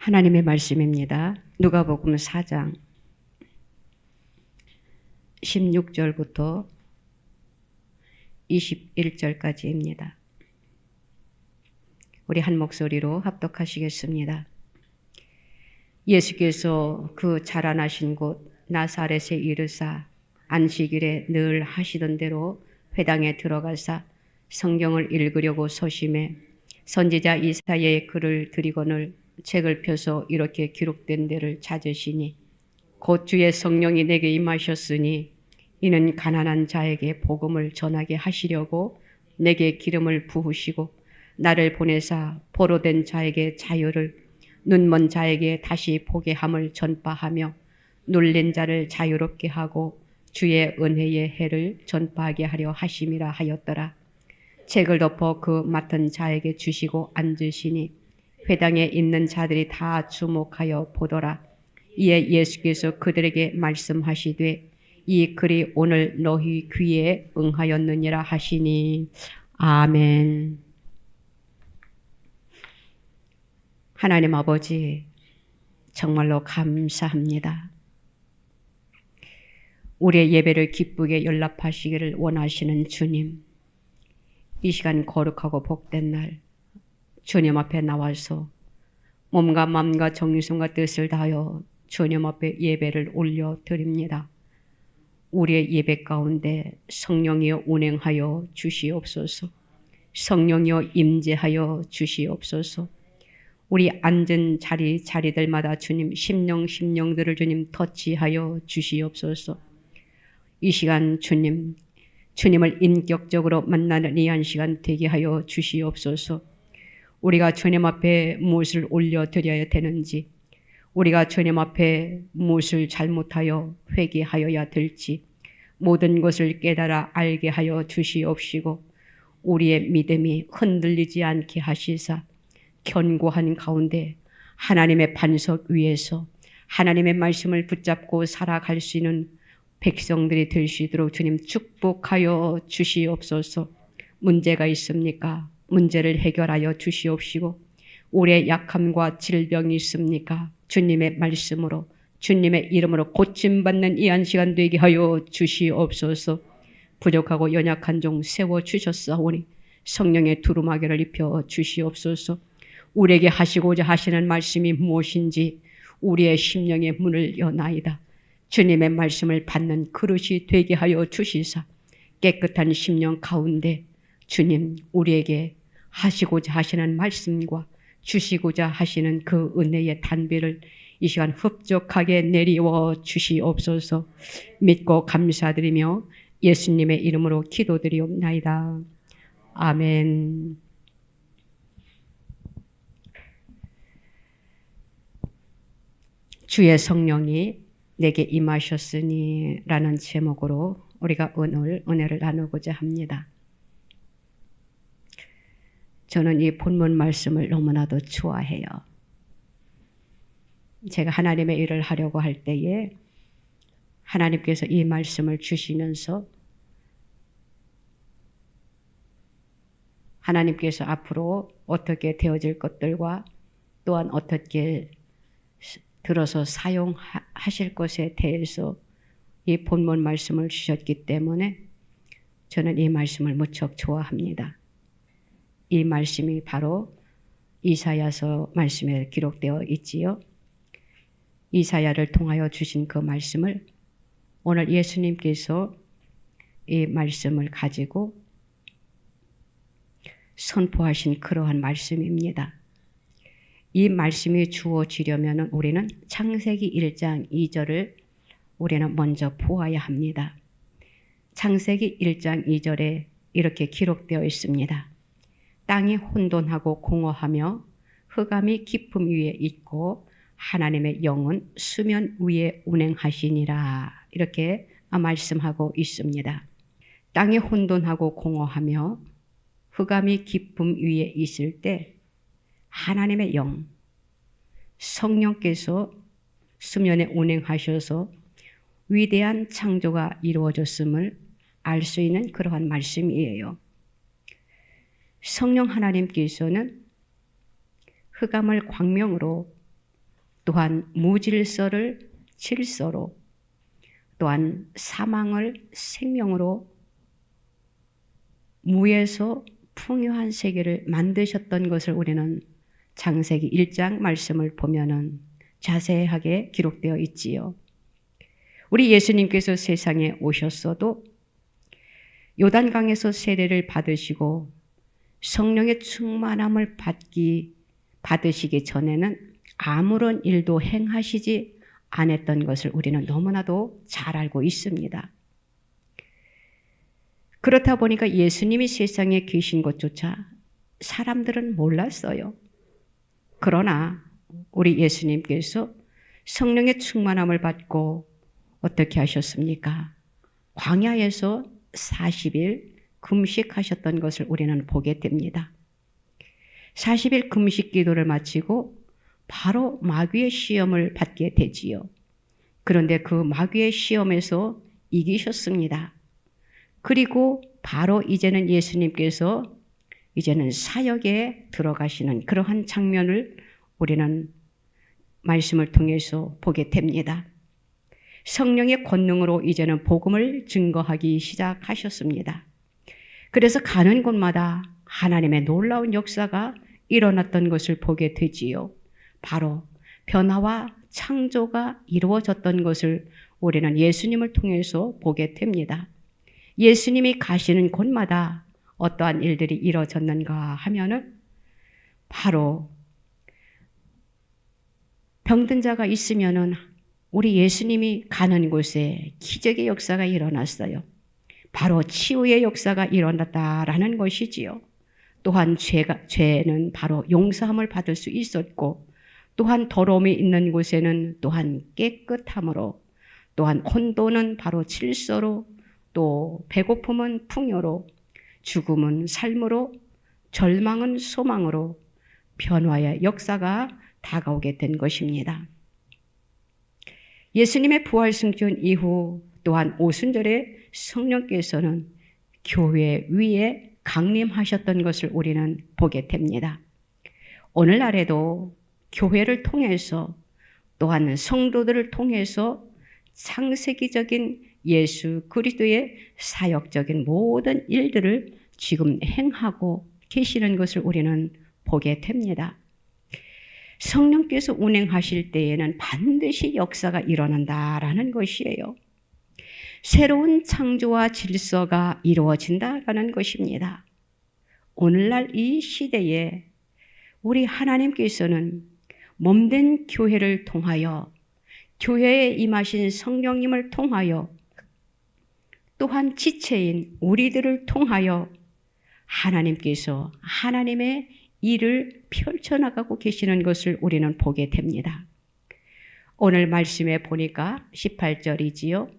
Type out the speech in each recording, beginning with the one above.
하나님의 말씀입니다. 누가복음 4장 16절부터 21절까지입니다. 우리 한 목소리로 합독하시겠습니다. 예수께서 그 자라나신 곳 나사렛에 이르사 안식일에 늘 하시던 대로 회당에 들어가사 성경을 읽으려고 소심해 선지자 이사야의 글을 들이거늘 책을 펴서 이렇게 기록된 데를 찾으시니 곧 주의 성령이 내게 임하셨으니 이는 가난한 자에게 복음을 전하게 하시려고 내게 기름을 부으시고 나를 보내사 포로된 자에게 자유를 눈먼 자에게 다시 보게 함을 전파하며 눌린 자를 자유롭게 하고 주의 은혜의 해를 전파하게 하려 하심이라 하였더라. 책을 덮어 그 맡은 자에게 주시고 앉으시니 회당에 있는 자들이 다 주목하여 보더라. 이에 예수께서 그들에게 말씀하시되 이 글이 오늘 너희 귀에 응하였느니라 하시니 아멘. 하나님 아버지, 정말로 감사합니다. 우리의 예배를 기쁘게 연락하시기를 원하시는 주님, 이 시간 거룩하고 복된 날 주님 앞에 나와서 몸과 마음과 정성과 뜻을 다하여 주님 앞에 예배를 올려드립니다. 우리의 예배 가운데 성령이여 운행하여 주시옵소서. 성령이여 임재하여 주시옵소서. 우리 앉은 자리들마다 주님 심령들을 주님 터치하여 주시옵소서. 이 시간 주님을 인격적으로 만나는 이 한 시간 되게 하여 주시옵소서. 우리가 주님 앞에 무엇을 올려드려야 되는지, 우리가 주님 앞에 무엇을 잘못하여 회개하여야 될지 모든 것을 깨달아 알게 하여 주시옵시고 우리의 믿음이 흔들리지 않게 하시사 견고한 가운데 하나님의 반석 위에서 하나님의 말씀을 붙잡고 살아갈 수 있는 백성들이 될 수 있도록 주님 축복하여 주시옵소서. 문제가 있습니까? 문제를 해결하여 주시옵시고 우리의 약함과 질병이 있습니까? 주님의 말씀으로 주님의 이름으로 고침받는 이 한 시간 되게 하여 주시옵소서. 부족하고 연약한 종 세워주셨사오니 성령의 두루마기를 입혀 주시옵소서. 우리에게 하시고자 하시는 말씀이 무엇인지 우리의 심령의 문을 여나이다. 주님의 말씀을 받는 그릇이 되게 하여 주시사 깨끗한 심령 가운데 주님 우리에게 하시고자 하시는 말씀과 주시고자 하시는 그 은혜의 단비를 이 시간 흡족하게 내리워 주시옵소서. 믿고 감사드리며 예수님의 이름으로 기도드리옵나이다. 아멘. 주의 성령이 내게 임하셨으니 라는 제목으로 우리가 오늘 은혜를 나누고자 합니다. 저는 이 본문 말씀을 너무나도 좋아해요. 제가 하나님의 일을 하려고 할 때에 하나님께서 이 말씀을 주시면서 하나님께서 앞으로 어떻게 되어질 것들과 또한 어떻게 들어서 사용하실 것에 대해서 이 본문 말씀을 주셨기 때문에 저는 이 말씀을 무척 좋아합니다. 이 말씀이 바로 이사야서 말씀에 기록되어 있지요. 이사야를 통하여 주신 그 말씀을 오늘 예수님께서 이 말씀을 가지고 선포하신 그러한 말씀입니다. 이 말씀이 주어지려면 우리는 창세기 1장 2절을 우리는 먼저 보아야 합니다. 창세기 1장 2절에 이렇게 기록되어 있습니다. 땅이 혼돈하고 공허하며 흑암이 깊음 위에 있고 하나님의 영은 수면 위에 운행하시니라. 이렇게 말씀하고 있습니다. 땅이 혼돈하고 공허하며 흑암이 깊음 위에 있을 때 하나님의 영, 성령께서 수면에 운행하셔서 위대한 창조가 이루어졌음을 알 수 있는 그러한 말씀이에요. 성령 하나님께서는 흑암을 광명으로 또한 무질서를 질서로, 또한 사망을 생명으로, 무에서 풍요한 세계를 만드셨던 것을 우리는 창세기 1장 말씀을 보면은 자세하게 기록되어 있지요. 우리 예수님께서 세상에 오셨어도 요단강에서 세례를 받으시고 성령의 충만함을 받으시기 전에는 아무런 일도 행하시지 않았던 것을 우리는 너무나도 잘 알고 있습니다. 그렇다 보니까 예수님이 세상에 계신 것조차 사람들은 몰랐어요. 그러나 우리 예수님께서 성령의 충만함을 받고 어떻게 하셨습니까? 광야에서 40일 금식하셨던 것을 우리는 보게 됩니다. 40일 금식 기도를 마치고 바로 마귀의 시험을 받게 되지요. 그런데 그 마귀의 시험에서 이기셨습니다. 그리고 바로 이제는 예수님께서 이제는 사역에 들어가시는 그러한 장면을 우리는 말씀을 통해서 보게 됩니다. 성령의 권능으로 이제는 복음을 증거하기 시작하셨습니다. 그래서 가는 곳마다 하나님의 놀라운 역사가 일어났던 것을 보게 되지요. 바로 변화와 창조가 이루어졌던 것을 우리는 예수님을 통해서 보게 됩니다. 예수님이 가시는 곳마다 어떠한 일들이 이루어졌는가 하면은 바로 병든 자가 있으면은 우리 예수님이 가는 곳에 기적의 역사가 일어났어요. 바로 치유의 역사가 일어났다라는 것이지요. 또한 죄는 바로 용서함을 받을 수 있었고, 또한 더러움이 있는 곳에는 또한 깨끗함으로, 또한 혼돈은 바로 질서로, 또 배고픔은 풍요로, 죽음은 삶으로, 절망은 소망으로 변화의 역사가 다가오게 된 것입니다. 예수님의 부활 승천 이후 또한 오순절에 성령께서는 교회 위에 강림하셨던 것을 우리는 보게 됩니다. 오늘날에도 교회를 통해서 또한 성도들을 통해서 창세기적인 예수 그리스도의 사역적인 모든 일들을 지금 행하고 계시는 것을 우리는 보게 됩니다. 성령께서 운행하실 때에는 반드시 역사가 일어난다라는 것이에요. 새로운 창조와 질서가 이루어진다라는 것입니다. 오늘날 이 시대에 우리 하나님께서는 몸된 교회를 통하여, 교회에 임하신 성령님을 통하여, 또한 지체인 우리들을 통하여 하나님께서 하나님의 일을 펼쳐나가고 계시는 것을 우리는 보게 됩니다. 오늘 말씀에 보니까 18절이지요.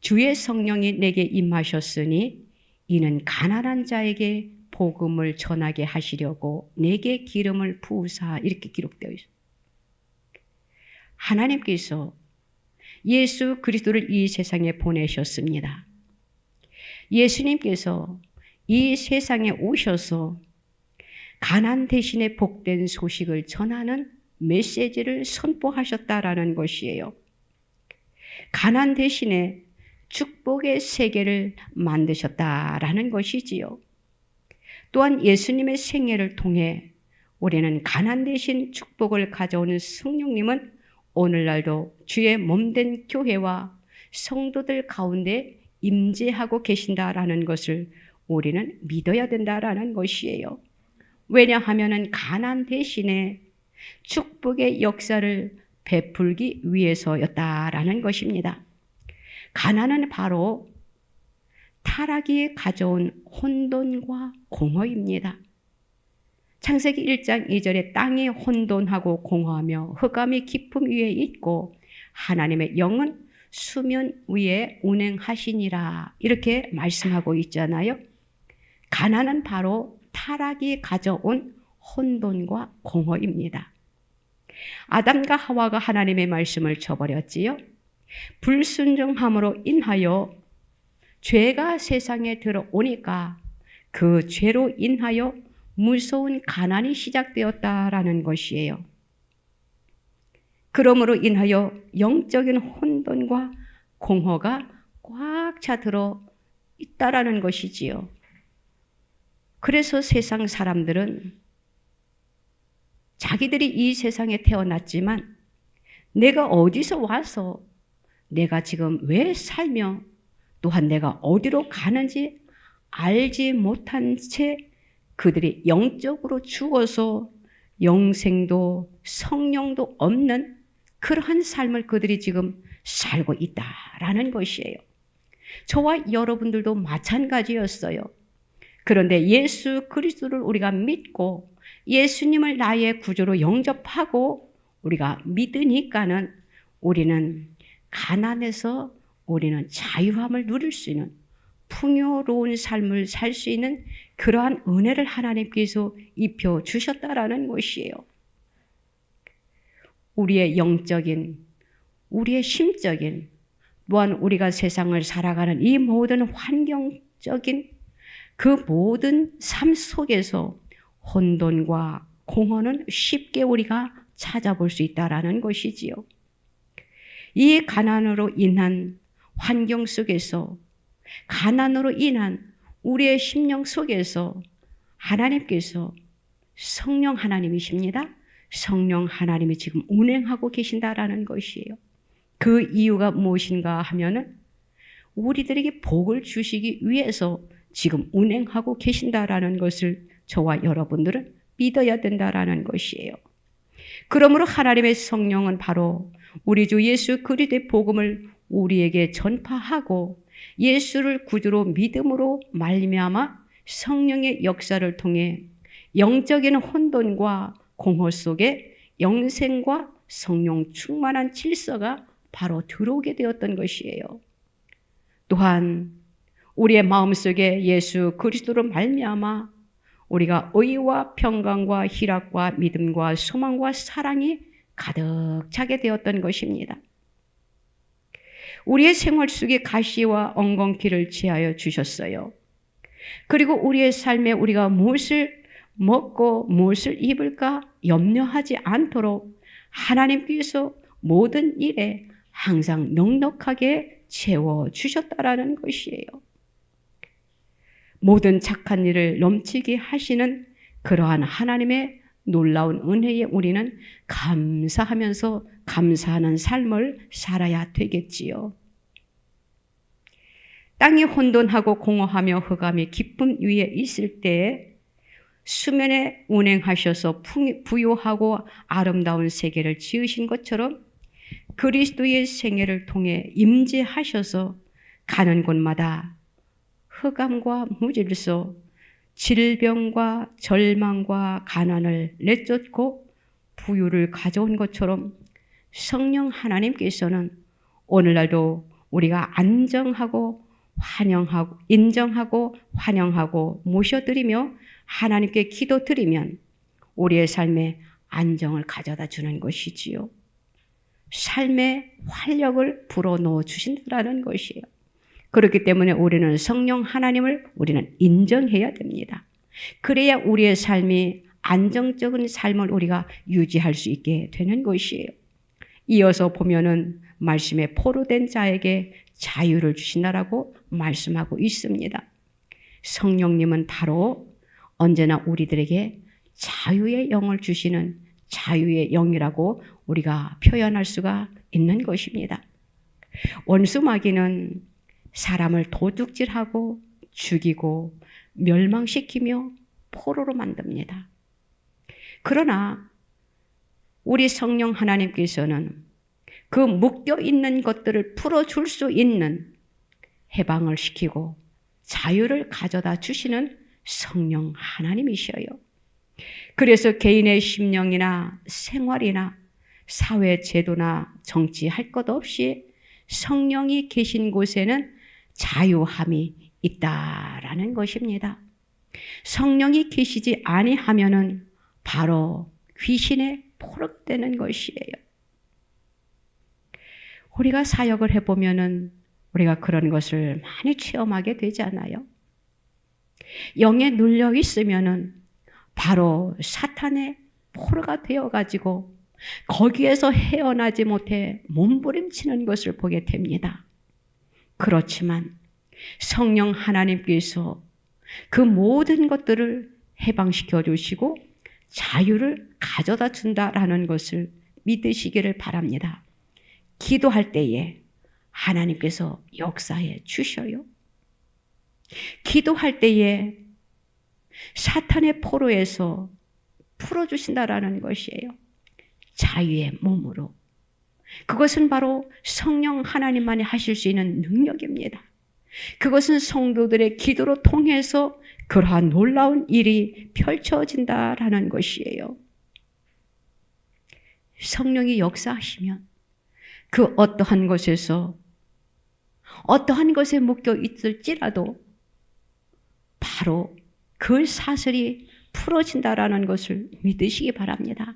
주의 성령이 내게 임하셨으니 이는 가난한 자에게 복음을 전하게 하시려고 내게 기름을 부으사, 이렇게 기록되어 있어요. 하나님께서 예수 그리스도를 이 세상에 보내셨습니다. 예수님께서 이 세상에 오셔서 가난 대신에 복된 소식을 전하는 메시지를 선포하셨다라는 것이에요. 가난 대신에 축복의 세계를 만드셨다라는 것이지요. 또한 예수님의 생애를 통해 우리는 가난 대신 축복을 가져오는 성령님은 오늘날도 주의 몸된 교회와 성도들 가운데 임재하고 계신다라는 것을 우리는 믿어야 된다라는 것이에요. 왜냐하면 가난 대신에 축복의 역사를 베풀기 위해서였다라는 것입니다. 가난은 바로 타락이 가져온 혼돈과 공허입니다. 창세기 1장 2절에 땅이 혼돈하고 공허하며 흑암이 깊음 위에 있고 하나님의 영은 수면 위에 운행하시니라, 이렇게 말씀하고 있잖아요. 가난은 바로 타락이 가져온 혼돈과 공허입니다. 아담과 하와가 하나님의 말씀을 저버렸지요. 불순종함으로 인하여 죄가 세상에 들어오니까 그 죄로 인하여 무서운 가난이 시작되었다라는 것이에요. 그러므로 인하여 영적인 혼돈과 공허가 꽉 차 들어 있다라는 것이지요. 그래서 세상 사람들은 자기들이 이 세상에 태어났지만 내가 어디서 와서 내가 지금 왜 살며 또한 내가 어디로 가는지 알지 못한 채 그들이 영적으로 죽어서 영생도 성령도 없는 그러한 삶을 그들이 지금 살고 있다라는 것이에요. 저와 여러분들도 마찬가지였어요. 그런데 예수 그리스도를 우리가 믿고 예수님을 나의 구주로 영접하고 우리가 믿으니까는 우리는 가난에서 우리는 자유함을 누릴 수 있는 풍요로운 삶을 살 수 있는 그러한 은혜를 하나님께서 입혀 주셨다라는 것이에요. 우리의 영적인, 우리의 심적인, 또한 우리가 세상을 살아가는 이 모든 환경적인 그 모든 삶 속에서 혼돈과 공허는 쉽게 우리가 찾아볼 수 있다라는 것이지요. 이 가난으로 인한 환경 속에서, 가난으로 인한 우리의 심령 속에서 하나님께서 성령 하나님이십니다. 성령 하나님이 지금 운행하고 계신다라는 것이에요. 그 이유가 무엇인가 하면은 우리들에게 복을 주시기 위해서 지금 운행하고 계신다라는 것을 저와 여러분들은 믿어야 된다라는 것이에요. 그러므로 하나님의 성령은 바로 우리 주 예수 그리스도의 복음을 우리에게 전파하고 예수를 구주로 믿음으로 말미암아 성령의 역사를 통해 영적인 혼돈과 공허 속에 영생과 성령 충만한 질서가 바로 들어오게 되었던 것이에요. 또한 우리의 마음속에 예수 그리스도로 말미암아 우리가 의와 평강과 희락과 믿음과 소망과 사랑이 가득 차게 되었던 것입니다. 우리의 생활 속에 가시와 엉겅퀴를 제하여 주셨어요. 그리고 우리의 삶에 우리가 무엇을 먹고 무엇을 입을까 염려하지 않도록 하나님께서 모든 일에 항상 넉넉하게 채워주셨다라는 것이에요. 모든 착한 일을 넘치게 하시는 그러한 하나님의 놀라운 은혜에 우리는 감사하면서 감사하는 삶을 살아야 되겠지요. 땅이 혼돈하고 공허하며 흑암이 깊음 위에 있을 때에 수면에 운행하셔서 부요하고 아름다운 세계를 지으신 것처럼 그리스도의 생애를 통해 임재하셔서 가는 곳마다 흑암과 무질서, 질병과 절망과 가난을 내쫓고 부유를 가져온 것처럼 성령 하나님께서는 오늘날도 우리가 인정하고 환영하고 모셔드리며 하나님께 기도드리면 우리의 삶에 안정을 가져다 주는 것이지요. 삶의 활력을 불어넣어 주신다는 것이에요. 그렇기 때문에 우리는 성령 하나님을 우리는 인정해야 됩니다. 그래야 우리의 삶이 안정적인 삶을 우리가 유지할 수 있게 되는 것이에요. 이어서 보면은 말씀에 포로된 자에게 자유를 주신다라고 말씀하고 있습니다. 성령님은 바로 언제나 우리들에게 자유의 영을 주시는 자유의 영이라고 우리가 표현할 수가 있는 것입니다. 원수 마귀는 사람을 도둑질하고 죽이고 멸망시키며 포로로 만듭니다. 그러나 우리 성령 하나님께서는 그 묶여 있는 것들을 풀어줄 수 있는 해방을 시키고 자유를 가져다 주시는 성령 하나님이셔요. 그래서 개인의 심령이나 생활이나 사회 제도나 정치할 것 없이 성령이 계신 곳에는 자유함이 있다라는 것입니다. 성령이 계시지 아니하면은 바로 귀신에 포획되는 것이에요. 우리가 사역을 해보면은 우리가 그런 것을 많이 체험하게 되지 않아요? 영에 눌려 있으면은 바로 사탄의 포로가 되어가지고 거기에서 헤어나지 못해 몸부림치는 것을 보게 됩니다. 그렇지만 성령 하나님께서 그 모든 것들을 해방시켜 주시고 자유를 가져다 준다라는 것을 믿으시기를 바랍니다. 기도할 때에 하나님께서 역사해 주셔요. 기도할 때에 사탄의 포로에서 풀어주신다라는 것이에요. 자유의 몸으로. 그것은 바로 성령 하나님만이 하실 수 있는 능력입니다. 그것은 성도들의 기도로 통해서 그러한 놀라운 일이 펼쳐진다라는 것이에요. 성령이 역사하시면 그 어떠한 것에서 어떠한 것에 묶여 있을지라도 바로 그 사슬이 풀어진다라는 것을 믿으시기 바랍니다.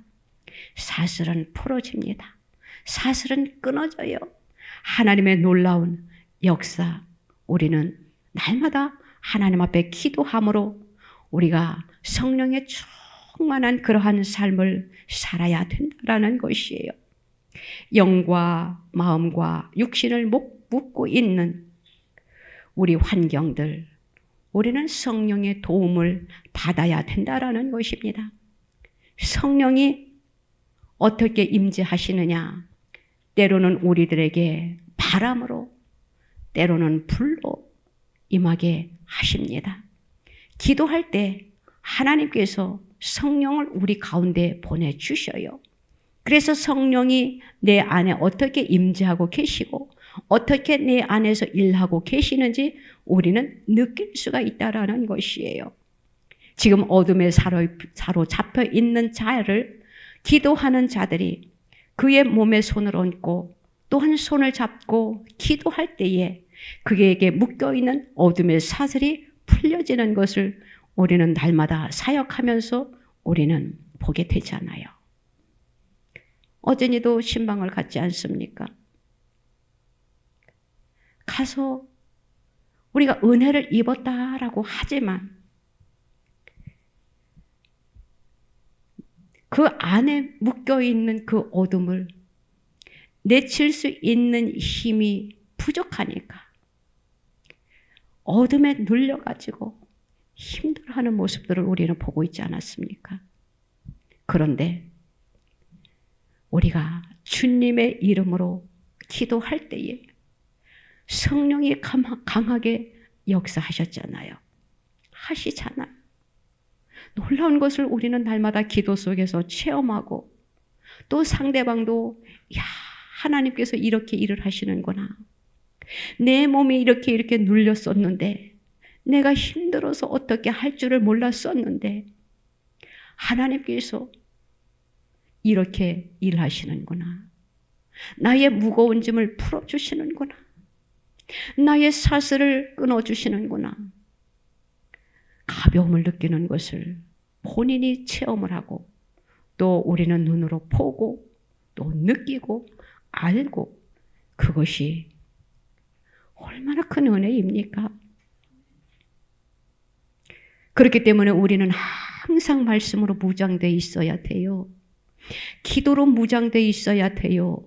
사슬은 풀어집니다. 사슬은 끊어져요. 하나님의 놀라운 역사, 우리는 날마다 하나님 앞에 기도함으로 우리가 성령의 충만한 그러한 삶을 살아야 된다는 것이에요. 영과 마음과 육신을 묶고 있는 우리 환경들, 우리는 성령의 도움을 받아야 된다는 것입니다. 성령이 어떻게 임재하시느냐? 때로는 우리들에게 바람으로, 때로는 불로 임하게 하십니다. 기도할 때 하나님께서 성령을 우리 가운데 보내주셔요. 그래서 성령이 내 안에 어떻게 임재하고 계시고 어떻게 내 안에서 일하고 계시는지 우리는 느낄 수가 있다라는 것이에요. 지금 어둠에 사로잡혀 있는 자를 기도하는 자들이 그의 몸에 손을 얹고 또한 손을 잡고 기도할 때에 그에게 묶여있는 어둠의 사슬이 풀려지는 것을 우리는 날마다 사역하면서 우리는 보게 되잖아요. 어제니도 신방을 갔지 않습니까? 가서 우리가 은혜를 입었다라고 하지만 그 안에 묶여있는 그 어둠을 내칠 수 있는 힘이 부족하니까 어둠에 눌려가지고 힘들어하는 모습들을 우리는 보고 있지 않았습니까? 그런데 우리가 주님의 이름으로 기도할 때에 성령이 강하게 역사하셨잖아요. 하시잖아요. 놀라운 것을 우리는 날마다 기도 속에서 체험하고 또 상대방도 야, 하나님께서 이렇게 일을 하시는구나. 내 몸이 이렇게 눌렸었는데 내가 힘들어서 어떻게 할 줄을 몰랐었는데 하나님께서 이렇게 일하시는구나. 나의 무거운 짐을 풀어주시는구나. 나의 사슬을 끊어주시는구나. 가벼움을 느끼는 것을 본인이 체험을 하고 또 우리는 눈으로 보고 또 느끼고 알고 그것이 얼마나 큰 은혜입니까? 그렇기 때문에 우리는 항상 말씀으로 무장되어 있어야 돼요. 기도로 무장되어 있어야 돼요.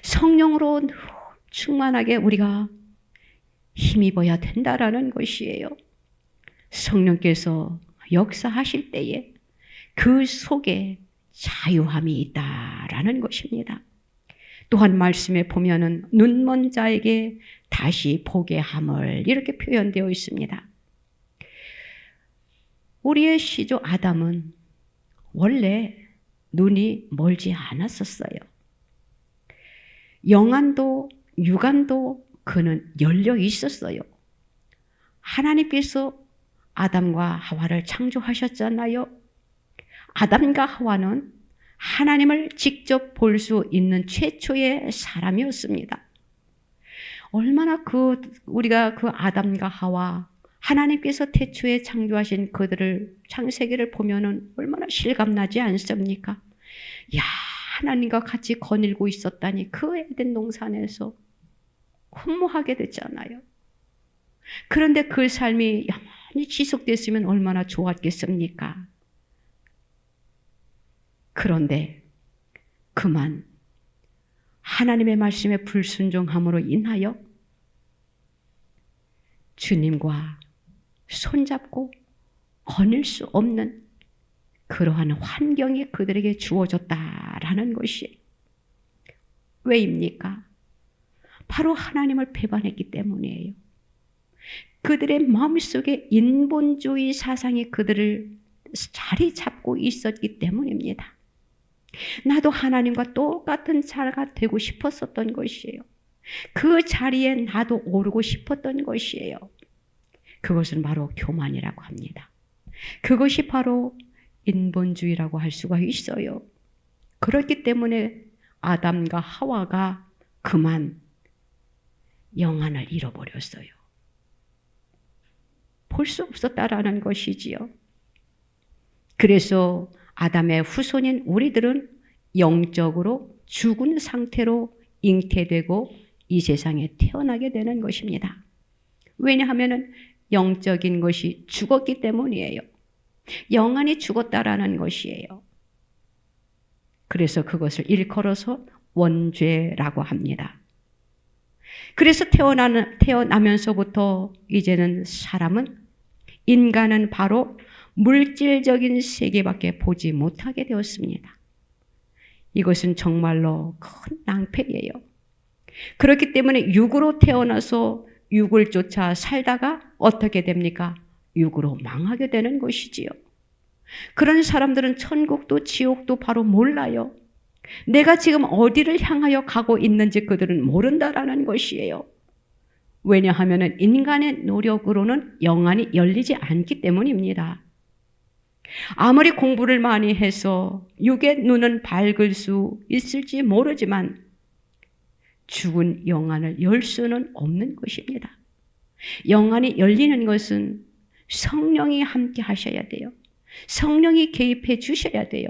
성령으로 충만하게 우리가 힘입어야 된다라는 것이에요. 성령께서 역사하실 때에 그 속에 자유함이 있다라는 것입니다. 또한 말씀에 보면은 눈먼 자에게 다시 보게 함을 이렇게 표현되어 있습니다. 우리의 시조 아담은 원래 눈이 멀지 않았었어요. 영안도 육안도 그는 열려 있었어요. 하나님께서 아담과 하와를 창조하셨잖아요. 아담과 하와는 하나님을 직접 볼 수 있는 최초의 사람이었습니다. 얼마나 우리가 그 아담과 하와 하나님께서 태초에 창조하신 그들을 창세기를 보면은 얼마나 실감나지 않습니까? 야, 하나님과 같이 거닐고 있었다니 그 에덴 동산에서 혼모하게 됐잖아요. 그런데 그 삶이 영원히 지속됐으면 얼마나 좋았겠습니까? 그런데 그만 하나님의 말씀에 불순종함으로 인하여 주님과 손잡고 거닐 수 없는 그러한 환경이 그들에게 주어졌다라는 것이 왜입니까? 바로 하나님을 배반했기 때문이에요. 그들의 마음속에 인본주의 사상이 그들을 자리 잡고 있었기 때문입니다. 나도 하나님과 똑같은 자가 되고 싶었었던 것이에요. 그 자리에 나도 오르고 싶었던 것이에요. 그것은 바로 교만이라고 합니다. 그것이 바로 인본주의라고 할 수가 있어요. 그렇기 때문에 아담과 하와가 그만 영안을 잃어버렸어요. 볼 수 없었다라는 것이지요. 그래서 아담의 후손인 우리들은 영적으로 죽은 상태로 잉태되고 이 세상에 태어나게 되는 것입니다. 왜냐하면 영적인 것이 죽었기 때문이에요. 영안이 죽었다라는 것이에요. 그래서 그것을 일컬어서 원죄라고 합니다. 그래서 태어나면서부터 이제는 인간은 바로 물질적인 세계밖에 보지 못하게 되었습니다. 이것은 정말로 큰 낭패예요. 그렇기 때문에 육으로 태어나서 육을 쫓아 살다가 어떻게 됩니까? 육으로 망하게 되는 것이지요. 그런 사람들은 천국도 지옥도 바로 몰라요. 내가 지금 어디를 향하여 가고 있는지 그들은 모른다라는 것이에요. 왜냐하면 인간의 노력으로는 영안이 열리지 않기 때문입니다. 아무리 공부를 많이 해서 육의 눈은 밝을 수 있을지 모르지만 죽은 영안을 열 수는 없는 것입니다. 영안이 열리는 것은 성령이 함께 하셔야 돼요. 성령이 개입해 주셔야 돼요.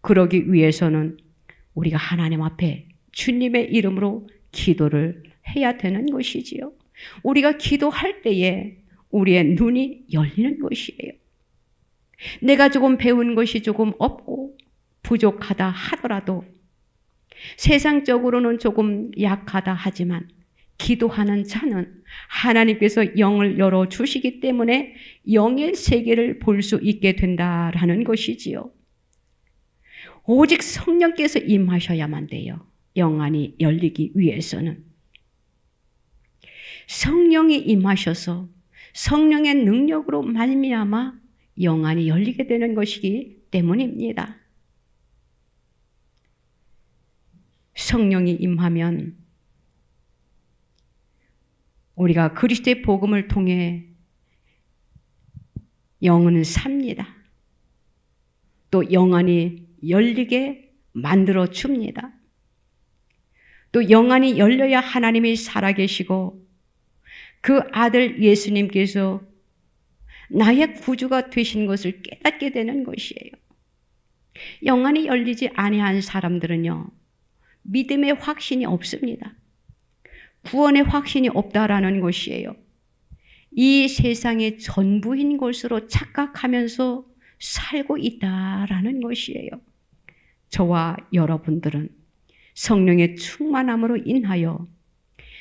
그러기 위해서는 우리가 하나님 앞에 주님의 이름으로 기도를 해야 되는 것이지요. 우리가 기도할 때에 우리의 눈이 열리는 것이에요. 내가 조금 배운 것이 조금 없고 부족하다 하더라도 세상적으로는 조금 약하다 하지만 기도하는 자는 하나님께서 영을 열어주시기 때문에 영의 세계를 볼 수 있게 된다라는 것이지요. 오직 성령께서 임하셔야만 돼요. 영안이 열리기 위해서는. 성령이 임하셔서 성령의 능력으로 말미암아 영안이 열리게 되는 것이기 때문입니다. 성령이 임하면 우리가 그리스도의 복음을 통해 영은 삽니다. 또 영안이 열리게 만들어 줍니다. 또 영안이 열려야 하나님이 살아계시고 그 아들 예수님께서 나의 구주가 되신 것을 깨닫게 되는 것이에요. 영안이 열리지 아니한 사람들은요, 믿음의 확신이 없습니다. 구원의 확신이 없다라는 것이에요. 이 세상의 전부인 것으로 착각하면서 살고 있다라는 것이에요. 저와 여러분들은 성령의 충만함으로 인하여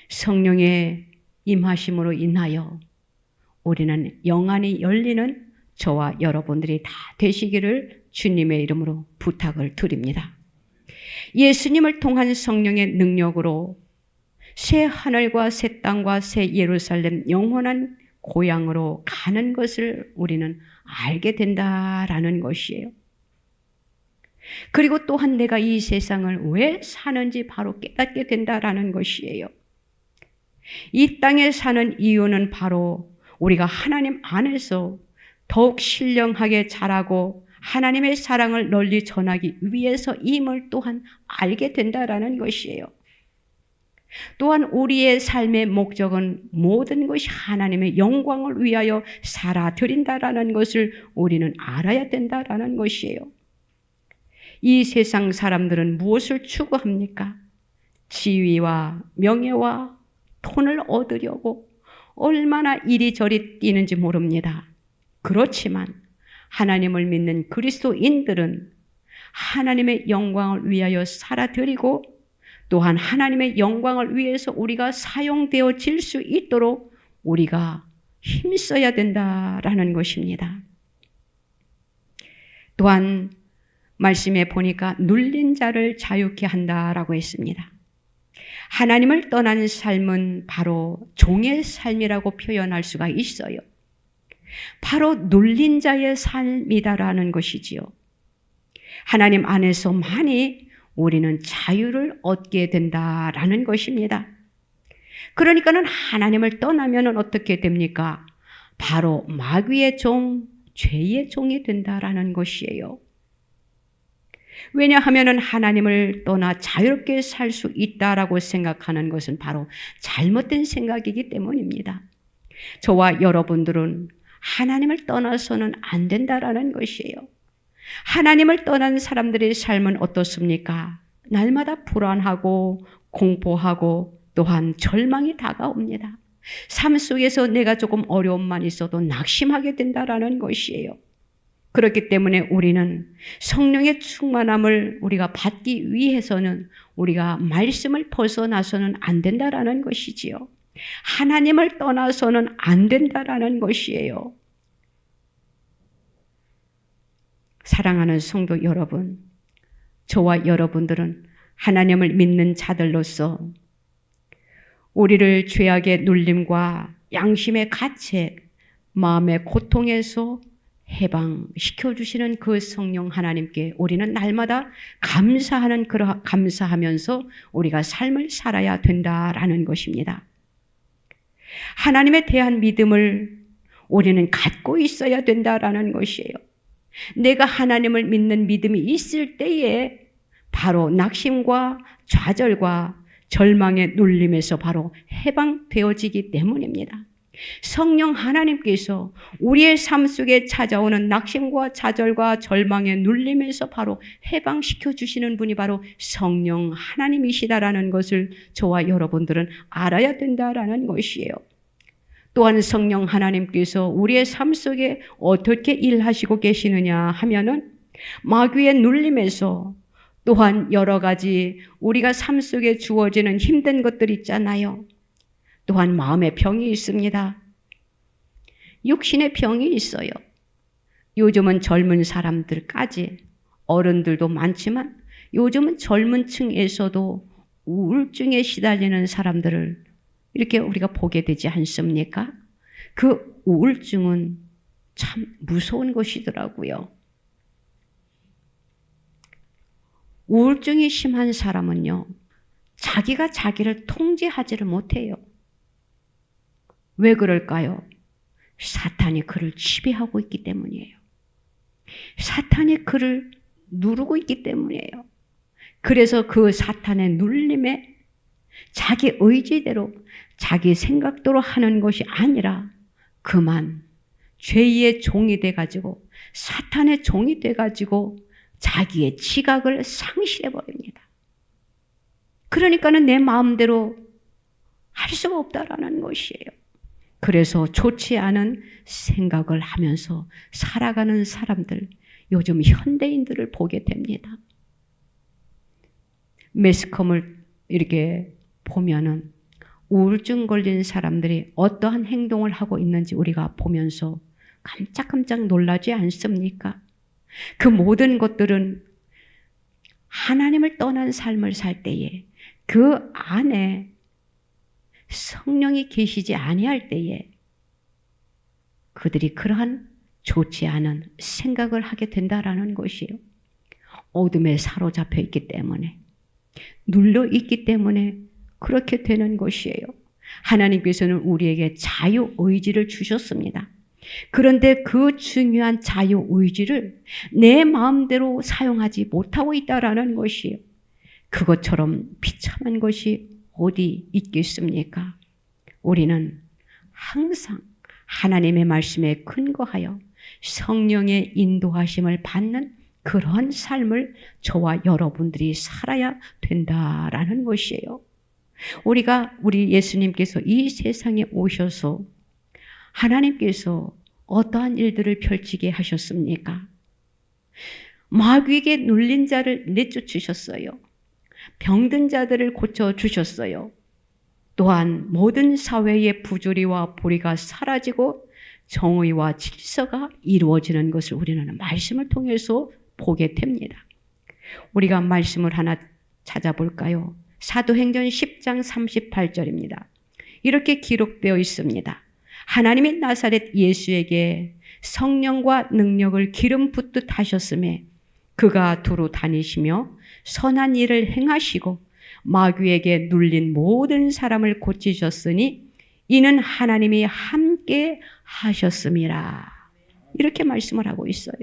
성령의 임하심으로 인하여 우리는 영안이 열리는 저와 여러분들이 다 되시기를 주님의 이름으로 부탁을 드립니다. 예수님을 통한 성령의 능력으로 새 하늘과 새 땅과 새 예루살렘 영원한 고향으로 가는 것을 우리는 알게 된다라는 것이에요. 그리고 또한 내가 이 세상을 왜 사는지 바로 깨닫게 된다라는 것이에요. 이 땅에 사는 이유는 바로 우리가 하나님 안에서 더욱 신령하게 자라고 하나님의 사랑을 널리 전하기 위해서임을 또한 알게 된다라는 것이에요. 또한 우리의 삶의 목적은 모든 것이 하나님의 영광을 위하여 살아드린다라는 것을 우리는 알아야 된다라는 것이에요. 이 세상 사람들은 무엇을 추구합니까? 지위와 명예와 돈을 얻으려고 얼마나 이리저리 뛰는지 모릅니다. 그렇지만 하나님을 믿는 그리스도인들은 하나님의 영광을 위하여 살아드리고 또한 하나님의 영광을 위해서 우리가 사용되어질 수 있도록 우리가 힘써야 된다라는 것입니다. 또한 말씀에 보니까 눌린 자를 자유케 한다라고 했습니다. 하나님을 떠난 삶은 바로 종의 삶이라고 표현할 수가 있어요. 바로 눌린 자의 삶이다라는 것이지요. 하나님 안에서만이 우리는 자유를 얻게 된다라는 것입니다. 그러니까는 하나님을 떠나면 어떻게 됩니까? 바로 마귀의 종, 죄의 종이 된다라는 것이에요. 왜냐하면 하나님을 떠나 자유롭게 살 수 있다라고 생각하는 것은 바로 잘못된 생각이기 때문입니다. 저와 여러분들은 하나님을 떠나서는 안 된다라는 것이에요. 하나님을 떠난 사람들의 삶은 어떻습니까? 날마다 불안하고 공포하고 또한 절망이 다가옵니다. 삶 속에서 내가 조금 어려움만 있어도 낙심하게 된다라는 것이에요. 그렇기 때문에 우리는 성령의 충만함을 우리가 받기 위해서는 우리가 말씀을 벗어나서는 안 된다라는 것이지요. 하나님을 떠나서는 안 된다라는 것이에요. 사랑하는 성도 여러분, 저와 여러분들은 하나님을 믿는 자들로서 우리를 죄악의 눌림과 양심의 가책, 마음의 고통에서 해방시켜 주시는 그 성령 하나님께 우리는 날마다 감사하면서 우리가 삶을 살아야 된다라는 것입니다. 하나님에 대한 믿음을 우리는 갖고 있어야 된다라는 것이에요. 내가 하나님을 믿는 믿음이 있을 때에 바로 낙심과 좌절과 절망의 눌림에서 바로 해방되어지기 때문입니다. 성령 하나님께서 우리의 삶 속에 찾아오는 낙심과 좌절과 절망의 눌림에서 바로 해방시켜 주시는 분이 바로 성령 하나님이시다라는 것을 저와 여러분들은 알아야 된다라는 것이에요. 또한 성령 하나님께서 우리의 삶 속에 어떻게 일하시고 계시느냐 하면은 마귀의 눌림에서 또한 여러 가지 우리가 삶 속에 주어지는 힘든 것들 있잖아요. 또한 마음의 병이 있습니다. 육신의 병이 있어요. 요즘은 젊은 사람들까지 어른들도 많지만 요즘은 젊은 층에서도 우울증에 시달리는 사람들을 이렇게 우리가 보게 되지 않습니까? 그 우울증은 참 무서운 것이더라고요. 우울증이 심한 사람은요, 자기가 자기를 통제하지를 못해요. 왜 그럴까요? 사탄이 그를 지배하고 있기 때문이에요. 사탄이 그를 누르고 있기 때문이에요. 그래서 그 사탄의 눌림에 자기 의지대로 자기 생각대로 하는 것이 아니라 그만 죄의 종이 돼가지고 사탄의 종이 돼가지고 자기의 지각을 상실해버립니다. 그러니까는 내 마음대로 할 수가 없다라는 것이에요. 그래서 좋지 않은 생각을 하면서 살아가는 사람들, 요즘 현대인들을 보게 됩니다. 매스컴을 이렇게 보면은 우울증 걸린 사람들이 어떠한 행동을 하고 있는지 우리가 보면서 깜짝깜짝 놀라지 않습니까? 그 모든 것들은 하나님을 떠난 삶을 살 때에 그 안에 성령이 계시지 아니할 때에 그들이 그러한 좋지 않은 생각을 하게 된다라는 것이에요. 어둠에 사로잡혀 있기 때문에, 눌려 있기 때문에 그렇게 되는 것이에요. 하나님께서는 우리에게 자유의지를 주셨습니다. 그런데 그 중요한 자유의지를 내 마음대로 사용하지 못하고 있다라는 것이에요. 그것처럼 비참한 것이 어디 있겠습니까? 우리는 항상 하나님의 말씀에 근거하여 성령의 인도하심을 받는 그러한 삶을 저와 여러분들이 살아야 된다라는 것이에요. 우리 예수님께서 이 세상에 오셔서 하나님께서 어떠한 일들을 펼치게 하셨습니까? 마귀에게 눌린 자를 내쫓으셨어요. 병든 자들을 고쳐주셨어요. 또한 모든 사회의 부조리와 불의가 사라지고 정의와 질서가 이루어지는 것을 우리는 말씀을 통해서 보게 됩니다. 우리가 말씀을 하나 찾아볼까요? 사도행전 10장 38절입니다. 이렇게 기록되어 있습니다. 하나님이 나사렛 예수에게 성령과 능력을 기름 붓듯 하셨음에 그가 두루 다니시며 선한 일을 행하시고 마귀에게 눌린 모든 사람을 고치셨으니 이는 하나님이 함께 하셨음이라. 이렇게 말씀을 하고 있어요.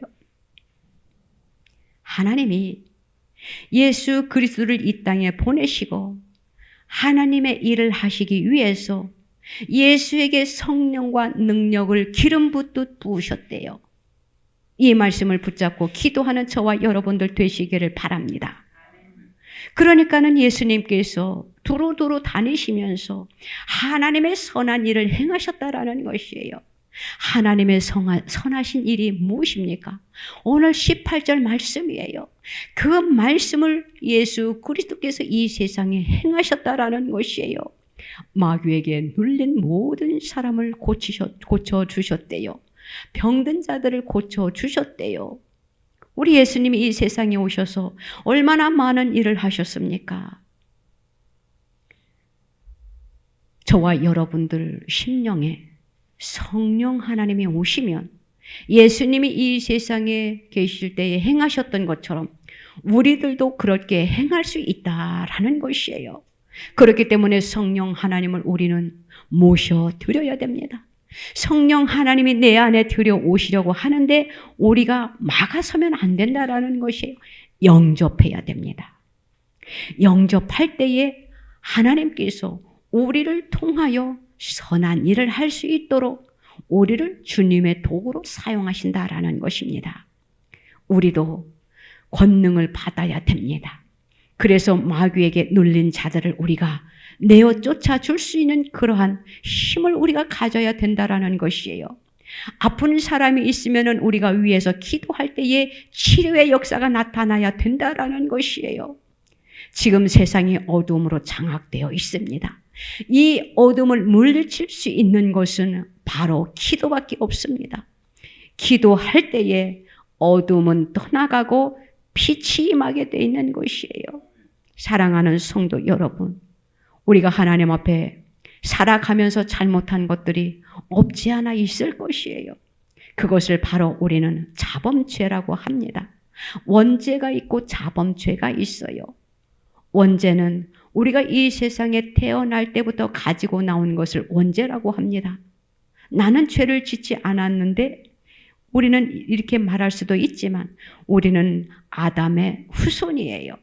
하나님이 예수 그리스도를 이 땅에 보내시고 하나님의 일을 하시기 위해서 예수에게 성령과 능력을 기름 붓듯 부으셨대요. 이 말씀을 붙잡고 기도하는 저와 여러분들 되시기를 바랍니다. 그러니까는 예수님께서 두루두루 다니시면서 하나님의 선한 일을 행하셨다라는 것이에요. 하나님의 선하신 일이 무엇입니까? 오늘 18절 말씀이에요. 그 말씀을 예수 그리스도께서 이 세상에 행하셨다라는 것이에요. 마귀에게 눌린 모든 사람을 고쳐주셨대요. 병든 자들을 고쳐주셨대요. 우리 예수님이 이 세상에 오셔서 얼마나 많은 일을 하셨습니까? 저와 여러분들 심령에 성령 하나님이 오시면 예수님이 이 세상에 계실 때에 행하셨던 것처럼 우리들도 그렇게 행할 수 있다라는 것이에요. 그렇기 때문에 성령 하나님을 우리는 모셔드려야 됩니다. 성령 하나님이 내 안에 들여오시려고 하는데 우리가 막아서면 안 된다라는 것이에요. 영접해야 됩니다. 영접할 때에 하나님께서 우리를 통하여 선한 일을 할 수 있도록 우리를 주님의 도구로 사용하신다라는 것입니다. 우리도 권능을 받아야 됩니다. 그래서 마귀에게 눌린 자들을 우리가 내어 쫓아줄 수 있는 그러한 힘을 우리가 가져야 된다라는 것이에요. 아픈 사람이 있으면 우리가 위에서 기도할 때에 치료의 역사가 나타나야 된다라는 것이에요. 지금 세상이 어둠으로 장악되어 있습니다. 이 어둠을 물리칠 수 있는 것은 바로 기도밖에 없습니다. 기도할 때에 어둠은 떠나가고 빛이 임하게 되어 있는 것이에요. 사랑하는 성도 여러분, 우리가 하나님 앞에 살아가면서 잘못한 것들이 없지 않아 있을 것이에요. 그것을 바로 우리는 자범죄라고 합니다. 원죄가 있고 자범죄가 있어요. 원죄는 우리가 이 세상에 태어날 때부터 가지고 나온 것을 원죄라고 합니다. 나는 죄를 짓지 않았는데 우리는 이렇게 말할 수도 있지만 우리는 아담의 후손이에요.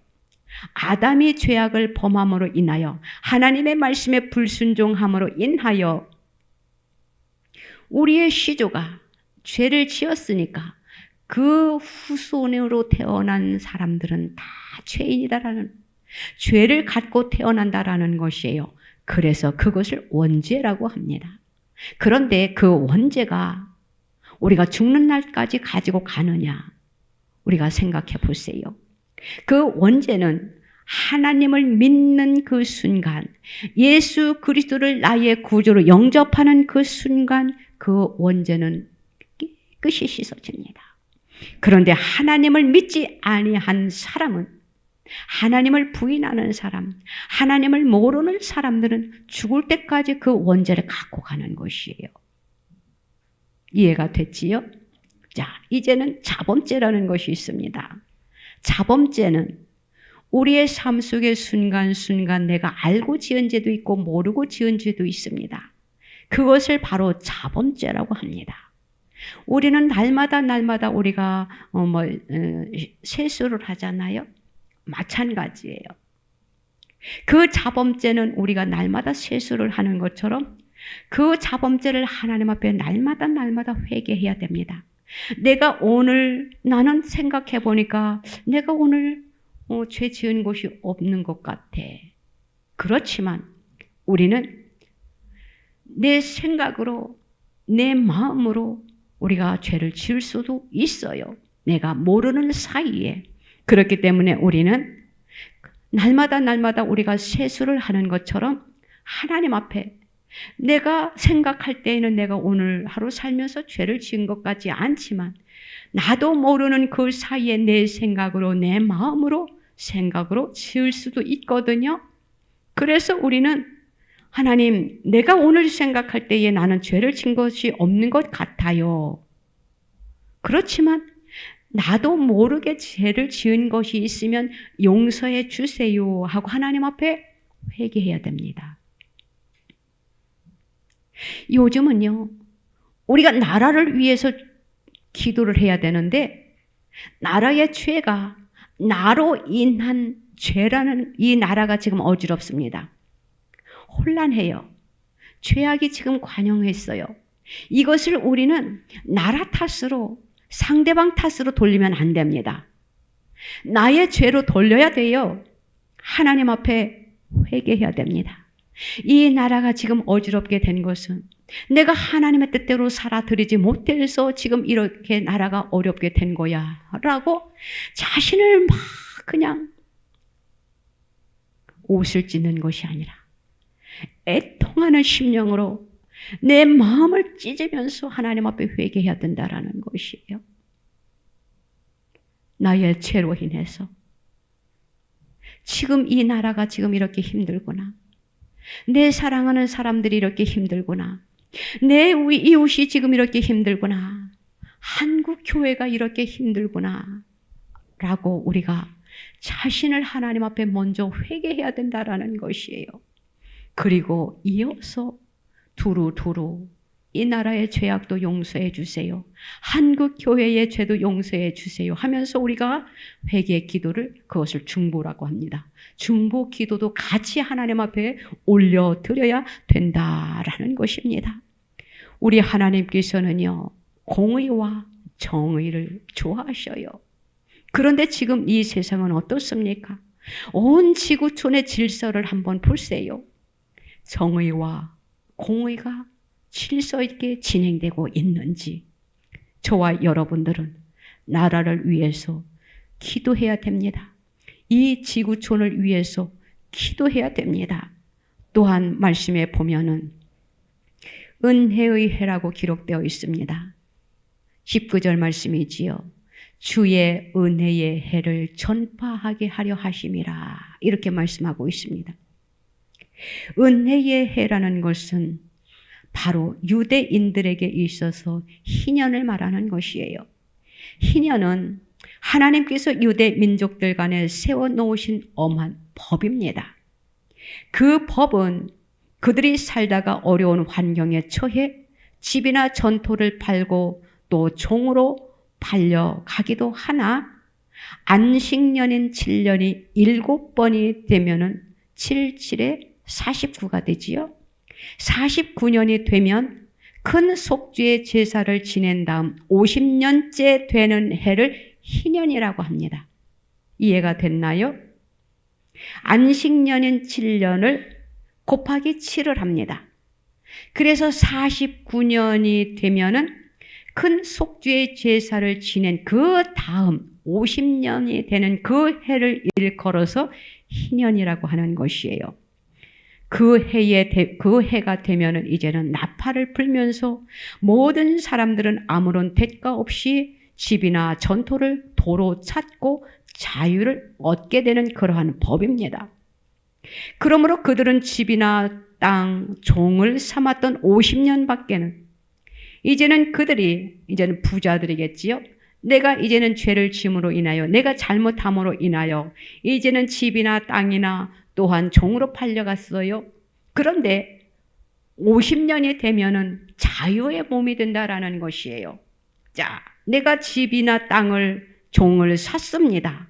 아담이 죄악을 범함으로 인하여 하나님의 말씀에 불순종함으로 인하여 우리의 시조가 죄를 지었으니까 그 후손으로 태어난 사람들은 다 죄인이다라는, 죄를 갖고 태어난다라는 것이에요. 그래서 그것을 원죄라고 합니다. 그런데 그 원죄가 우리가 죽는 날까지 가지고 가느냐? 우리가 생각해 보세요. 그 원죄는 하나님을 믿는 그 순간, 예수 그리스도를 나의 구주로 영접하는 그 순간 그 원죄는 깨끗이 씻어집니다. 그런데 하나님을 믿지 아니한 사람은, 하나님을 부인하는 사람, 하나님을 모르는 사람들은 죽을 때까지 그 원죄를 갖고 가는 것이에요. 이해가 됐지요? 자, 이제는 자범죄라는 것이 있습니다. 자범죄는 우리의 삶 속의 순간순간 내가 알고 지은 죄도 있고 모르고 지은 죄도 있습니다. 그것을 바로 자범죄라고 합니다. 우리는 날마다 우리가 세수를 하잖아요. 마찬가지예요. 그 자범죄는 우리가 날마다 세수를 하는 것처럼 그 자범죄를 하나님 앞에 날마다 회개해야 됩니다. 내가 오늘, 나는 생각해 보니까 내가 오늘 죄 지은 곳이 없는 것 같아. 그렇지만 우리는 내 생각으로, 내 마음으로 우리가 죄를 지을 수도 있어요. 내가 모르는 사이에. 그렇기 때문에 우리는 날마다 우리가 세수를 하는 것처럼 하나님 앞에 내가 생각할 때에는 내가 오늘 하루 살면서 죄를 지은 것 같지 않지만 나도 모르는 그 사이에 내 생각으로 내 마음으로 생각으로 지을 수도 있거든요. 그래서 우리는 하나님, 내가 오늘 생각할 때에 나는 죄를 진 것이 없는 것 같아요. 그렇지만 나도 모르게 죄를 지은 것이 있으면 용서해 주세요 하고 하나님 앞에 회개해야 됩니다. 요즘은요, 우리가 나라를 위해서 기도를 해야 되는데 나라의 죄가 나로 인한 죄라는 이 나라가 지금 어지럽습니다. 혼란해요. 죄악이 지금 관영했어요. 이것을 우리는 나라 탓으로 상대방 탓으로 돌리면 안 됩니다. 나의 죄로 돌려야 돼요. 하나님 앞에 회개해야 됩니다. 이 나라가 지금 어지럽게 된 것은 내가 하나님의 뜻대로 살아드리지 못해서 지금 이렇게 나라가 어렵게 된 거야 라고 자신을 막 그냥 옷을 찢는 것이 아니라 애통하는 심령으로 내 마음을 찢으면서 하나님 앞에 회개해야 된다라는 것이에요. 나의 죄로 인해서 지금 이 나라가 지금 이렇게 힘들구나. 내 사랑하는 사람들이 이렇게 힘들구나. 내 이웃이 지금 이렇게 힘들구나. 한국 교회가 이렇게 힘들구나. 라고 우리가 자신을 하나님 앞에 먼저 회개해야 된다라는 것이에요. 그리고 이어서 두루두루 이 나라의 죄악도 용서해 주세요. 한국 교회의 죄도 용서해 주세요 하면서 우리가 회개의 기도를 그것을 중보라고 합니다. 중보 기도도 같이 하나님 앞에 올려드려야 된다라는 것입니다. 우리 하나님께서는요, 공의와 정의를 좋아하셔요. 그런데 지금 이 세상은 어떻습니까? 온 지구촌의 질서를 한번 보세요. 정의와 공의가 질서 있게 진행되고 있는지 저와 여러분들은 나라를 위해서 기도해야 됩니다. 이 지구촌을 위해서 기도해야 됩니다. 또한 말씀에 보면은 은혜의 해라고 기록되어 있습니다. 19절 말씀이지요. 주의 은혜의 해를 전파하게 하려 하심이라 이렇게 말씀하고 있습니다. 은혜의 해라는 것은 바로 유대인들에게 있어서 희년을 말하는 것이에요. 희년은 하나님께서 유대 민족들 간에 세워놓으신 엄한 법입니다. 그 법은 그들이 살다가 어려운 환경에 처해 집이나 전토를 팔고 또 종으로 팔려가기도 하나 안식년인 7년이 7번이 되면은 77에 49가 되지요. 49년이 되면 큰 속죄의 제사를 지낸 다음 50년째 되는 해를 희년이라고 합니다. 이해가 됐나요? 안식년인 7년을 곱하기 7을 합니다. 그래서 49년이 되면은 큰 속죄의 제사를 지낸 그 다음 50년이 되는 그 해를 일컬어서 희년이라고 하는 것이에요. 그 해가 되면은 이제는 나팔을 불면서 모든 사람들은 아무런 대가 없이 집이나 전토를 도로 찾고 자유를 얻게 되는 그러한 법입니다. 그러므로 그들은 집이나 땅, 종을 삼았던 50년밖에는 이제는 그들이 이제는 부자들이겠지요. 내가 이제는 죄를 지음으로 인하여 내가 잘못함으로 인하여 이제는 집이나 땅이나 또한 종으로 팔려갔어요. 그런데 50년이 되면은 자유의 몸이 된다라는 것이에요. 자, 내가 집이나 땅을 종을 샀습니다.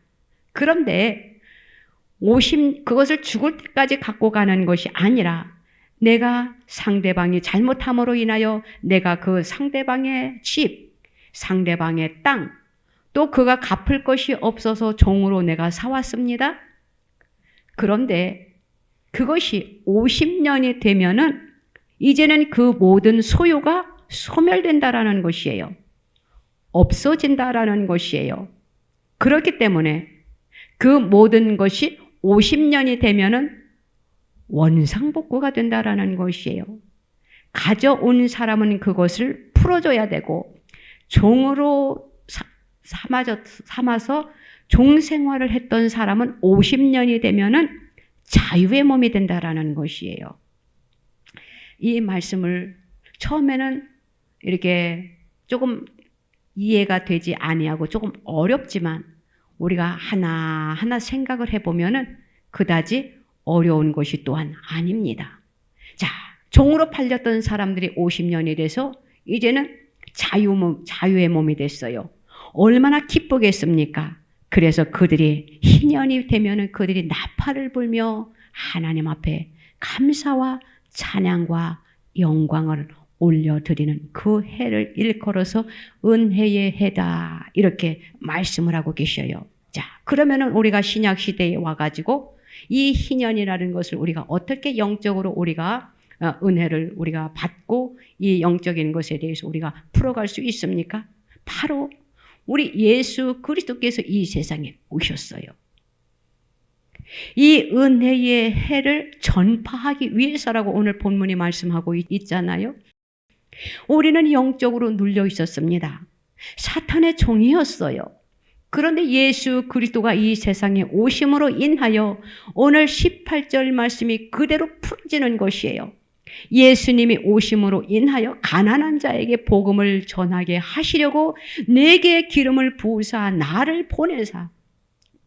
그런데 그것을 죽을 때까지 갖고 가는 것이 아니라 내가 상대방이 잘못함으로 인하여 내가 그 상대방의 집, 상대방의 땅, 또 그가 갚을 것이 없어서 종으로 내가 사왔습니다. 그런데 그것이 50년이 되면은 이제는 그 모든 소유가 소멸된다라는 것이에요. 없어진다라는 것이에요. 그렇기 때문에 그 모든 것이 50년이 되면은 원상복구가 된다라는 것이에요. 가져온 사람은 그것을 풀어줘야 되고 종으로 삼아서 종생활을 했던 사람은 50년이 되면은 자유의 몸이 된다라는 것이에요. 이 말씀을 처음에는 이렇게 조금 이해가 되지 아니하고 조금 어렵지만 우리가 하나하나 생각을 해보면은 그다지 어려운 것이 또한 아닙니다. 자, 종으로 팔렸던 사람들이 50년이 돼서 이제는 자유의 몸이 됐어요. 얼마나 기쁘겠습니까? 그래서 그들이 희년이 되면은 그들이 나팔을 불며 하나님 앞에 감사와 찬양과 영광을 올려드리는 그 해를 일컬어서 은혜의 해다 이렇게 말씀을 하고 계셔요. 자, 그러면은 우리가 신약 시대에 와가지고 이 희년이라는 것을 우리가 어떻게 영적으로 우리가 은혜를 우리가 받고 이 영적인 것에 대해서 우리가 풀어갈 수 있습니까? 바로 우리 예수 그리스도께서 이 세상에 오셨어요. 이 은혜의 해를 전파하기 위해서라고 오늘 본문이 말씀하고 있잖아요. 우리는 영적으로 눌려 있었습니다. 사탄의 종이었어요. 그런데 예수 그리스도가 이 세상에 오심으로 인하여 오늘 18절 말씀이 그대로 풀어지는 것이에요. 예수님이 오심으로 인하여 가난한 자에게 복음을 전하게 하시려고 내게 기름을 부으사 나를 보내사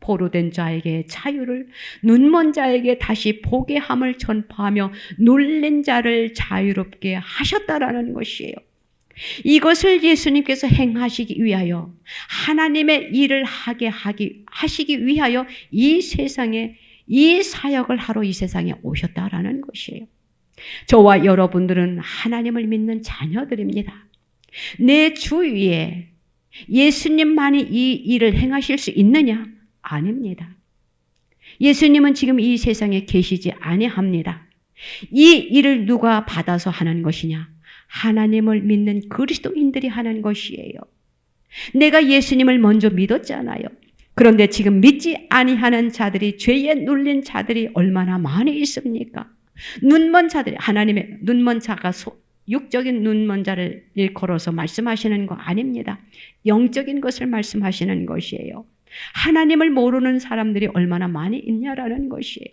포로된 자에게 자유를, 눈먼 자에게 다시 보게 함을 전파하며 놀란 자를 자유롭게 하셨다라는 것이에요. 이것을 예수님께서 행하시기 위하여 하나님의 일을 하시기 위하여 이 세상에 이 사역을 하러 이 세상에 오셨다라는 것이에요. 저와 여러분들은 하나님을 믿는 자녀들입니다. 내 주위에 예수님만이 이 일을 행하실 수 있느냐? 아닙니다. 예수님은 지금 이 세상에 계시지 아니합니다. 이 일을 누가 받아서 하는 것이냐? 하나님을 믿는 그리스도인들이 하는 것이에요. 내가 예수님을 먼저 믿었잖아요. 그런데 지금 믿지 아니하는 자들이, 죄에 눌린 자들이 얼마나 많이 있습니까? 눈먼 자들이, 하나님의 눈먼 자가 육적인 눈먼 자를 일컬어서 말씀하시는 거 아닙니다. 영적인 것을 말씀하시는 것이에요. 하나님을 모르는 사람들이 얼마나 많이 있냐라는 것이에요.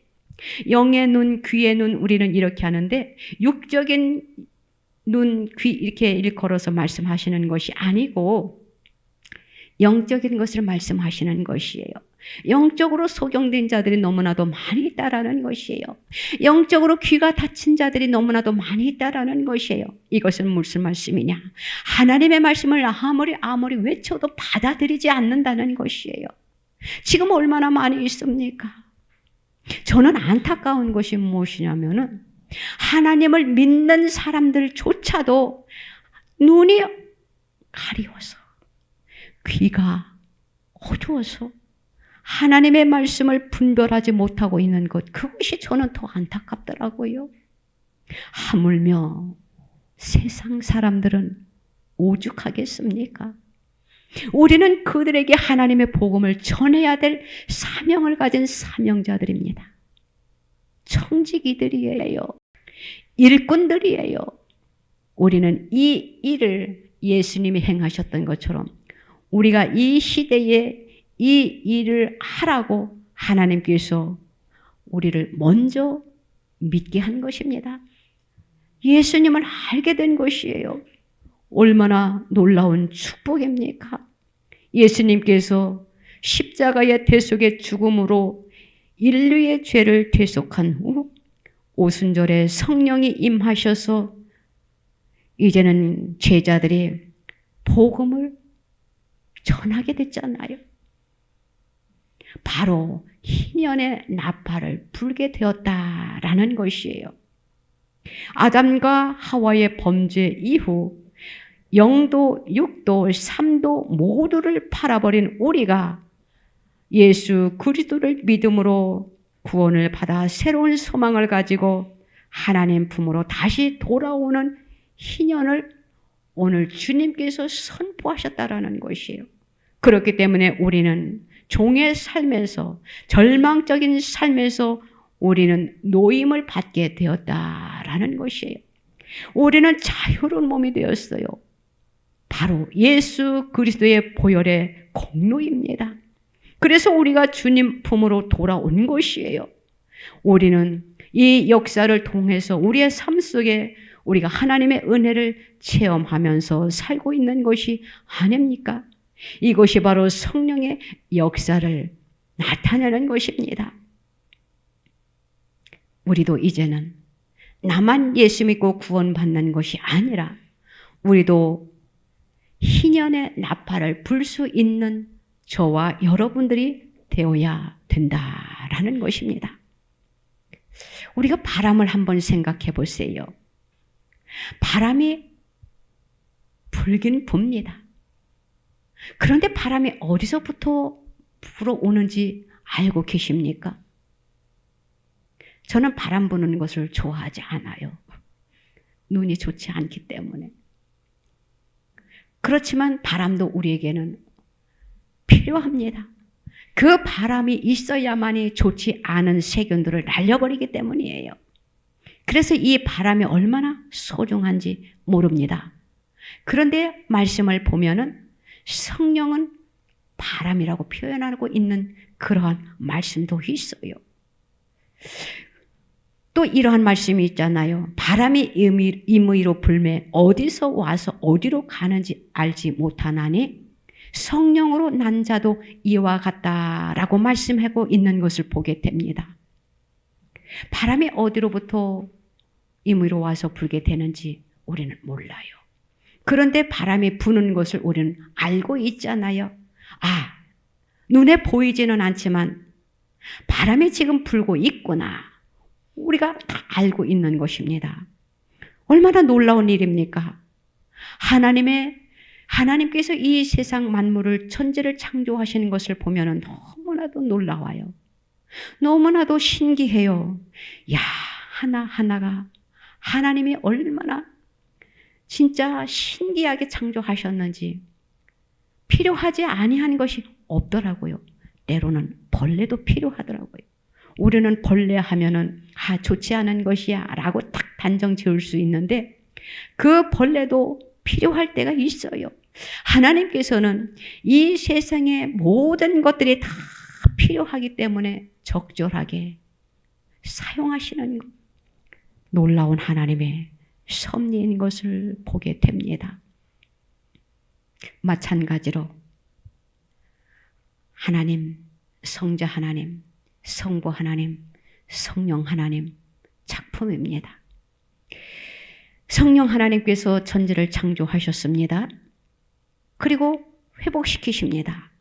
영의 눈, 귀의 눈 우리는 이렇게 하는데 육적인 눈, 귀 이렇게 일컬어서 말씀하시는 것이 아니고 영적인 것을 말씀하시는 것이에요. 영적으로 소경된 자들이 너무나도 많이 있다라는 것이에요. 영적으로 귀가 닫힌 자들이 너무나도 많이 있다라는 것이에요. 이것은 무슨 말씀이냐? 하나님의 말씀을 아무리 외쳐도 받아들이지 않는다는 것이에요. 지금 얼마나 많이 있습니까? 저는 안타까운 것이 무엇이냐면은 하나님을 믿는 사람들조차도 눈이 가리워서 귀가 어두워서 하나님의 말씀을 분별하지 못하고 있는 것, 그것이 저는 더 안타깝더라고요. 하물며 세상 사람들은 오죽하겠습니까? 우리는 그들에게 하나님의 복음을 전해야 될 사명을 가진 사명자들입니다. 청지기들이에요. 일꾼들이에요. 우리는 이 일을 예수님이 행하셨던 것처럼 우리가 이 시대에 이 일을 하라고 하나님께서 우리를 먼저 믿게 한 것입니다. 예수님을 알게 된 것이에요. 얼마나 놀라운 축복입니까? 예수님께서 십자가의 대속의 죽음으로 인류의 죄를 대속한 후 오순절에 성령이 임하셔서 이제는 제자들이 복음을 전하게 됐잖아요. 바로 희년의 나팔을 불게 되었다라는 것이에요. 아담과 하와의 범죄 이후 0도, 6도, 3도 모두를 팔아버린 우리가 예수 그리스도를 믿음으로 구원을 받아 새로운 소망을 가지고 하나님 품으로 다시 돌아오는 희년을 오늘 주님께서 선포하셨다라는 것이에요. 그렇기 때문에 우리는 종의 삶에서, 절망적인 삶에서 우리는 노임을 받게 되었다라는 것이에요. 우리는 자유로운 몸이 되었어요. 바로 예수 그리스도의 보혈의 공로입니다. 그래서 우리가 주님 품으로 돌아온 것이에요. 우리는 이 역사를 통해서 우리의 삶 속에 우리가 하나님의 은혜를 체험하면서 살고 있는 것이 아닙니까? 이것이 바로 성령의 역사를 나타내는 것입니다. 우리도 이제는 나만 예수 믿고 구원받는 것이 아니라 우리도 희년의 나팔을 불 수 있는 저와 여러분들이 되어야 된다라는 것입니다. 우리가 바람을 한번 생각해 보세요. 바람이 불긴 붑니다. 그런데 바람이 어디서부터 불어오는지 알고 계십니까? 저는 바람 부는 것을 좋아하지 않아요. 눈이 좋지 않기 때문에. 그렇지만 바람도 우리에게는 필요합니다. 그 바람이 있어야만이 좋지 않은 세균들을 날려버리기 때문이에요. 그래서 이 바람이 얼마나 소중한지 모릅니다. 그런데 말씀을 보면은 성령은 바람이라고 표현하고 있는 그러한 말씀도 있어요. 또 이러한 말씀이 있잖아요. 바람이 임의로 불매 어디서 와서 어디로 가는지 알지 못하나니 성령으로 난 자도 이와 같다라고 말씀하고 있는 것을 보게 됩니다. 바람이 어디로부터 임의로 와서 불게 되는지 우리는 몰라요. 그런데 바람이 부는 것을 우리는 알고 있잖아요. 눈에 보이지는 않지만 바람이 지금 불고 있구나. 우리가 다 알고 있는 것입니다. 얼마나 놀라운 일입니까? 하나님께서 이 세상 만물을 천지를 창조하시는 것을 보면 너무나도 놀라워요. 너무나도 신기해요. 하나하나가 하나님이 얼마나 진짜 신기하게 창조하셨는지 필요하지 아니한 것이 없더라고요. 때로는 벌레도 필요하더라고요. 우리는 벌레 하면은 좋지 않은 것이야 라고 딱 단정 지을 수 있는데 그 벌레도 필요할 때가 있어요. 하나님께서는 이 세상의 모든 것들이 다 필요하기 때문에 적절하게 사용하시는 것. 놀라운 하나님의 섭리인 것을 보게 됩니다. 마찬가지로 하나님, 성자 하나님, 성부 하나님, 성령 하나님 작품입니다. 성령 하나님께서 천지를 창조하셨습니다. 그리고 회복시키십니다.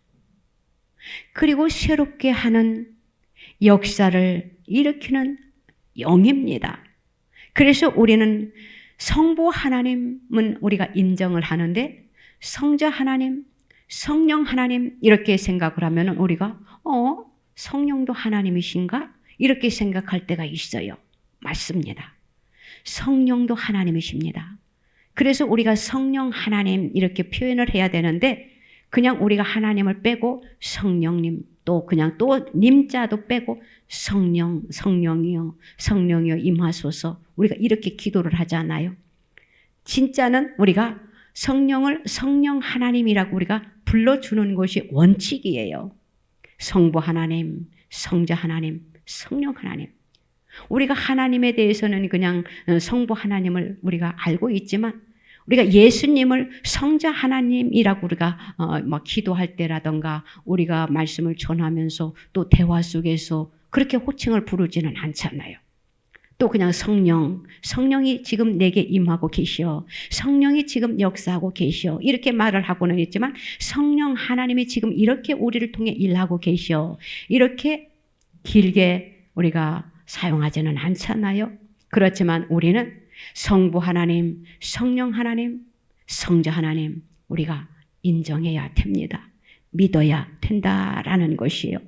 그리고 새롭게 하는 역사를 일으키는 영입니다. 그래서 우리는 성부 하나님은 우리가 인정을 하는데 성자 하나님, 성령 하나님 이렇게 생각을 하면 우리가 성령도 하나님이신가? 이렇게 생각할 때가 있어요. 맞습니다. 성령도 하나님이십니다. 그래서 우리가 성령 하나님 이렇게 표현을 해야 되는데 그냥 우리가 하나님을 빼고 성령님 또 그냥 또 님자도 빼고 성령이요 임하소서 우리가 이렇게 기도를 하잖아요. 진짜는 우리가 성령 하나님이라고 우리가 불러주는 것이 원칙이에요. 성부 하나님, 성자 하나님, 성령 하나님. 우리가 하나님에 대해서는 그냥 성부 하나님을 우리가 알고 있지만 우리가 예수님을 성자 하나님이라고 우리가 기도할 때라던가 우리가 말씀을 전하면서 또 대화 속에서 그렇게 호칭을 부르지는 않잖아요. 또 그냥 성령이 지금 내게 임하고 계시오. 성령이 지금 역사하고 계시오. 이렇게 말을 하고는 있지만 성령 하나님이 지금 이렇게 우리를 통해 일하고 계시오. 이렇게 길게 우리가 사용하지는 않잖아요. 그렇지만 우리는 성부 하나님, 성령 하나님, 성자 하나님 우리가 인정해야 됩니다. 믿어야 된다라는 것이에요.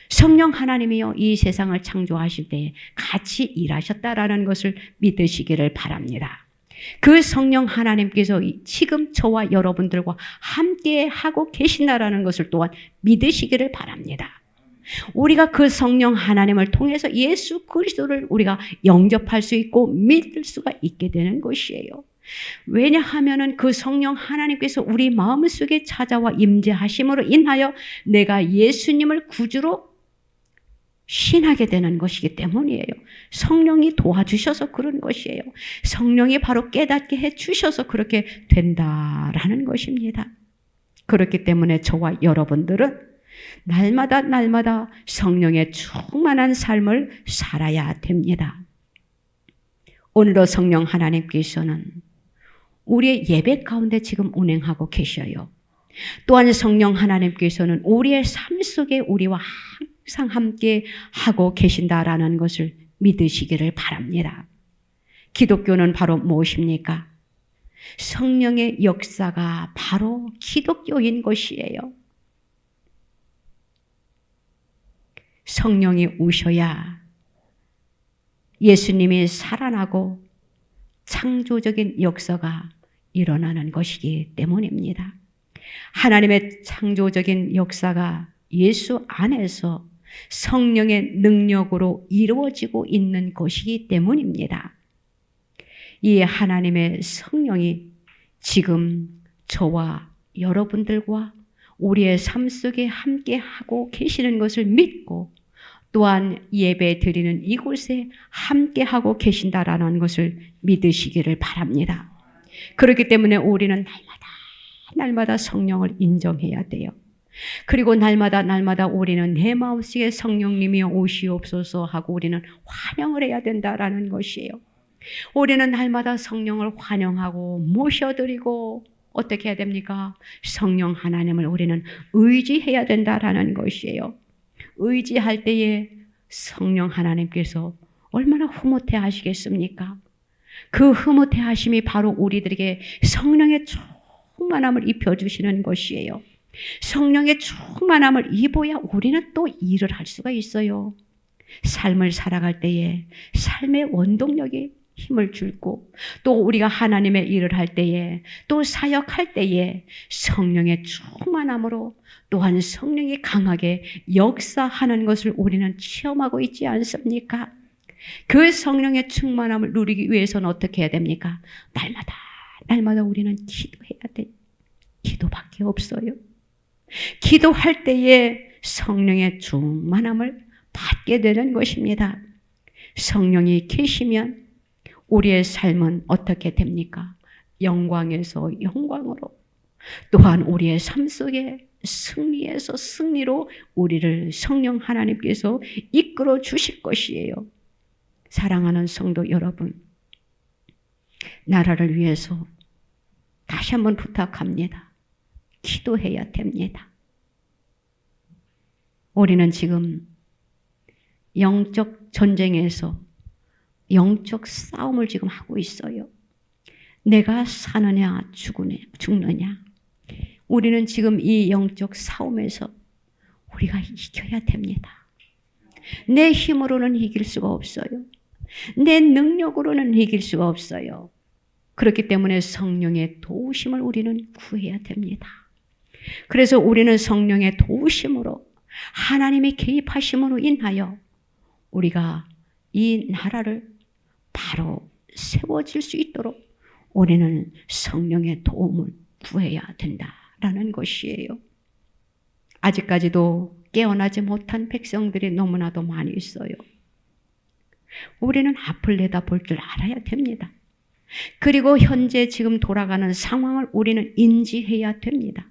성령 하나님이요 이 세상을 창조하실 때에 같이 일하셨다라는 것을 믿으시기를 바랍니다. 그 성령 하나님께서 지금 저와 여러분들과 함께 하고 계신다라는 것을 또한 믿으시기를 바랍니다. 우리가 그 성령 하나님을 통해서 예수 그리스도를 우리가 영접할 수 있고 믿을 수가 있게 되는 것이에요. 왜냐하면은 그 성령 하나님께서 우리 마음속에 찾아와 임재하심으로 인하여 내가 예수님을 구주로 신하게 되는 것이기 때문이에요. 성령이 도와주셔서 그런 것이에요. 성령이 바로 깨닫게 해주셔서 그렇게 된다라는 것입니다. 그렇기 때문에 저와 여러분들은 날마다 성령의 충만한 삶을 살아야 됩니다. 오늘도 성령 하나님께서는 우리의 예배 가운데 지금 운행하고 계셔요. 또한 성령 하나님께서는 우리의 삶 속에 우리와 항상 함께 하고 계신다라는 것을 믿으시기를 바랍니다. 기독교는 바로 무엇입니까? 성령의 역사가 바로 기독교인 것이에요. 성령이 오셔야 예수님이 살아나고 창조적인 역사가 일어나는 것이기 때문입니다. 하나님의 창조적인 역사가 예수 안에서 성령의 능력으로 이루어지고 있는 것이기 때문입니다. 이 하나님의 성령이 지금 저와 여러분들과 우리의 삶 속에 함께 하고 계시는 것을 믿고 또한 예배 드리는 이곳에 함께 하고 계신다라는 것을 믿으시기를 바랍니다. 그렇기 때문에 우리는 날마다 성령을 인정해야 돼요. 그리고 날마다 우리는 내 마음속에 성령님이 오시옵소서 하고 우리는 환영을 해야 된다라는 것이에요. 우리는 날마다 성령을 환영하고 모셔드리고 어떻게 해야 됩니까? 성령 하나님을 우리는 의지해야 된다라는 것이에요. 의지할 때에 성령 하나님께서 얼마나 흐뭇해 하시겠습니까? 그 흐뭇해 하심이 바로 우리들에게 성령의 충만함을 입혀주시는 것이에요. 성령의 충만함을 입어야 우리는 또 일을 할 수가 있어요. 삶을 살아갈 때에 삶의 원동력이 힘을 주고 또 우리가 하나님의 일을 할 때에 또 사역할 때에 성령의 충만함으로 또한 성령이 강하게 역사하는 것을 우리는 체험하고 있지 않습니까? 그 성령의 충만함을 누리기 위해서는 어떻게 해야 됩니까? 날마다 우리는 기도해야 돼. 기도밖에 없어요. 기도할 때에 성령의 충만함을 받게 되는 것입니다. 성령이 계시면 우리의 삶은 어떻게 됩니까? 영광에서 영광으로 또한 우리의 삶 속에 승리에서 승리로 우리를 성령 하나님께서 이끌어 주실 것이에요. 사랑하는 성도 여러분, 나라를 위해서 다시 한번 부탁합니다. 기도해야 됩니다. 우리는 지금 영적 전쟁에서 영적 싸움을 지금 하고 있어요. 내가 사느냐 죽느냐. 우리는 지금 이 영적 싸움에서 우리가 이겨야 됩니다. 내 힘으로는 이길 수가 없어요. 내 능력으로는 이길 수가 없어요. 그렇기 때문에 성령의 도우심을 우리는 구해야 됩니다. 그래서 우리는 성령의 도우심으로 하나님의 개입하심으로 인하여 우리가 이 나라를 바로 세워질 수 있도록 우리는 성령의 도움을 구해야 된다라는 것이에요. 아직까지도 깨어나지 못한 백성들이 너무나도 많이 있어요. 우리는 앞을 내다볼 줄 알아야 됩니다. 그리고 현재 지금 돌아가는 상황을 우리는 인지해야 됩니다.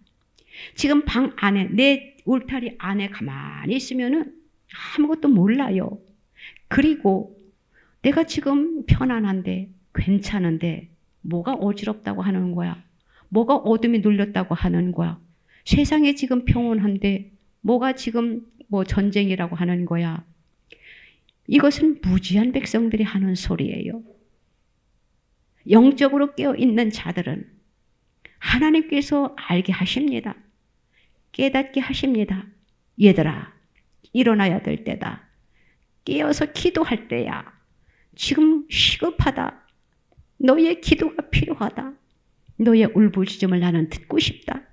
지금 방 안에 내 울타리 안에 가만히 있으면은 아무것도 몰라요. 그리고 내가 지금 편안한데 괜찮은데 뭐가 어지럽다고 하는 거야? 뭐가 어둠이 눌렸다고 하는 거야? 세상에 지금 평온한데 뭐가 지금 뭐 전쟁이라고 하는 거야? 이것은 무지한 백성들이 하는 소리예요. 영적으로 깨어있는 자들은 하나님께서 알게 하십니다. 깨닫게 하십니다. 얘들아, 일어나야 될 때다. 깨어서 기도할 때야. 지금 시급하다. 너의 기도가 필요하다. 너의 울부짖음을 나는 듣고 싶다.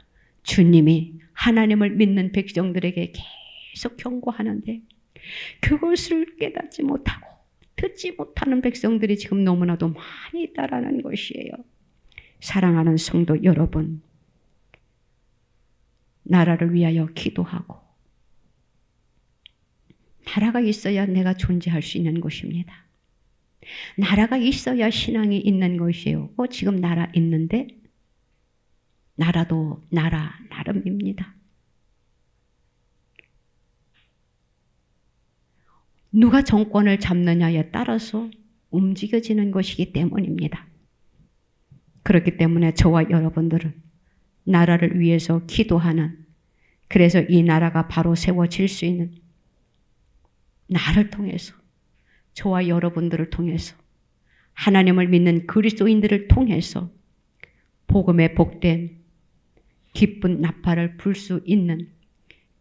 주님이 하나님을 믿는 백성들에게 계속 경고하는데 그것을 깨닫지 못하고 듣지 못하는 백성들이 지금 너무나도 많이 있다라는 것이에요. 사랑하는 성도 여러분, 나라를 위하여 기도하고 나라가 있어야 내가 존재할 수 있는 것입니다. 나라가 있어야 신앙이 있는 것이에요. 지금 나라 있는데 나라도 나라 나름입니다. 누가 정권을 잡느냐에 따라서 움직여지는 것이기 때문입니다. 그렇기 때문에 저와 여러분들은 나라를 위해서 기도하는, 그래서 이 나라가 바로 세워질 수 있는 나를 통해서, 저와 여러분들을 통해서, 하나님을 믿는 그리스도인들을 통해서 복음에 복된 기쁜 나팔을 불 수 있는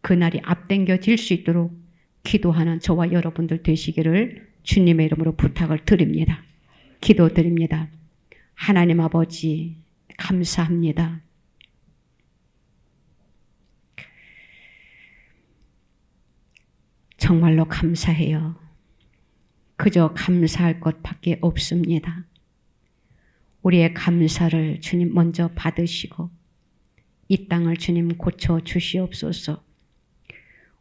그날이 앞당겨질 수 있도록 기도하는 저와 여러분들 되시기를 주님의 이름으로 부탁을 드립니다. 기도드립니다. 하나님 아버지 감사합니다. 정말로 감사해요. 그저 감사할 것밖에 없습니다. 우리의 감사를 주님 먼저 받으시고 이 땅을 주님 고쳐 주시옵소서.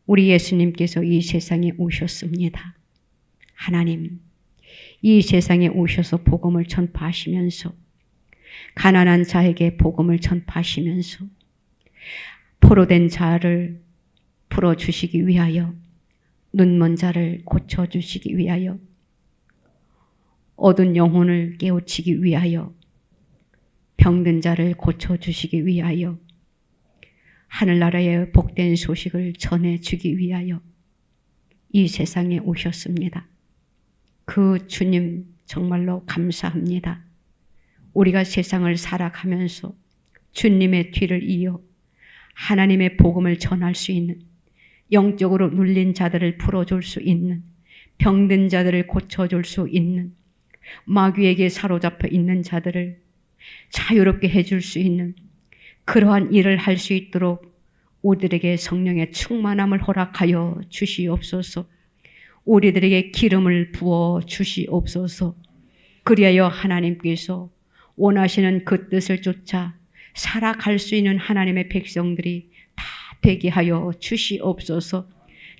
우리 예수님께서 이 세상에 오셨습니다. 하나님, 이 세상에 오셔서 복음을 전파하시면서 가난한 자에게 복음을 전파하시면서 포로된 자를 풀어주시기 위하여, 눈먼 자를 고쳐주시기 위하여, 어두운 영혼을 깨우치기 위하여, 병든 자를 고쳐주시기 위하여, 하늘나라의 복된 소식을 전해주기 위하여 이 세상에 오셨습니다. 그 주님 정말로 감사합니다. 우리가 세상을 살아가면서 주님의 뒤를 이어 하나님의 복음을 전할 수 있는, 영적으로 눌린 자들을 풀어줄 수 있는, 병든 자들을 고쳐줄 수 있는, 마귀에게 사로잡혀 있는 자들을 자유롭게 해줄 수 있는 그러한 일을 할 수 있도록 우리들에게 성령의 충만함을 허락하여 주시옵소서. 우리들에게 기름을 부어 주시옵소서. 그리하여 하나님께서 원하시는 그 뜻을 쫓아 살아갈 수 있는 하나님의 백성들이 다 되게 하여 주시옵소서.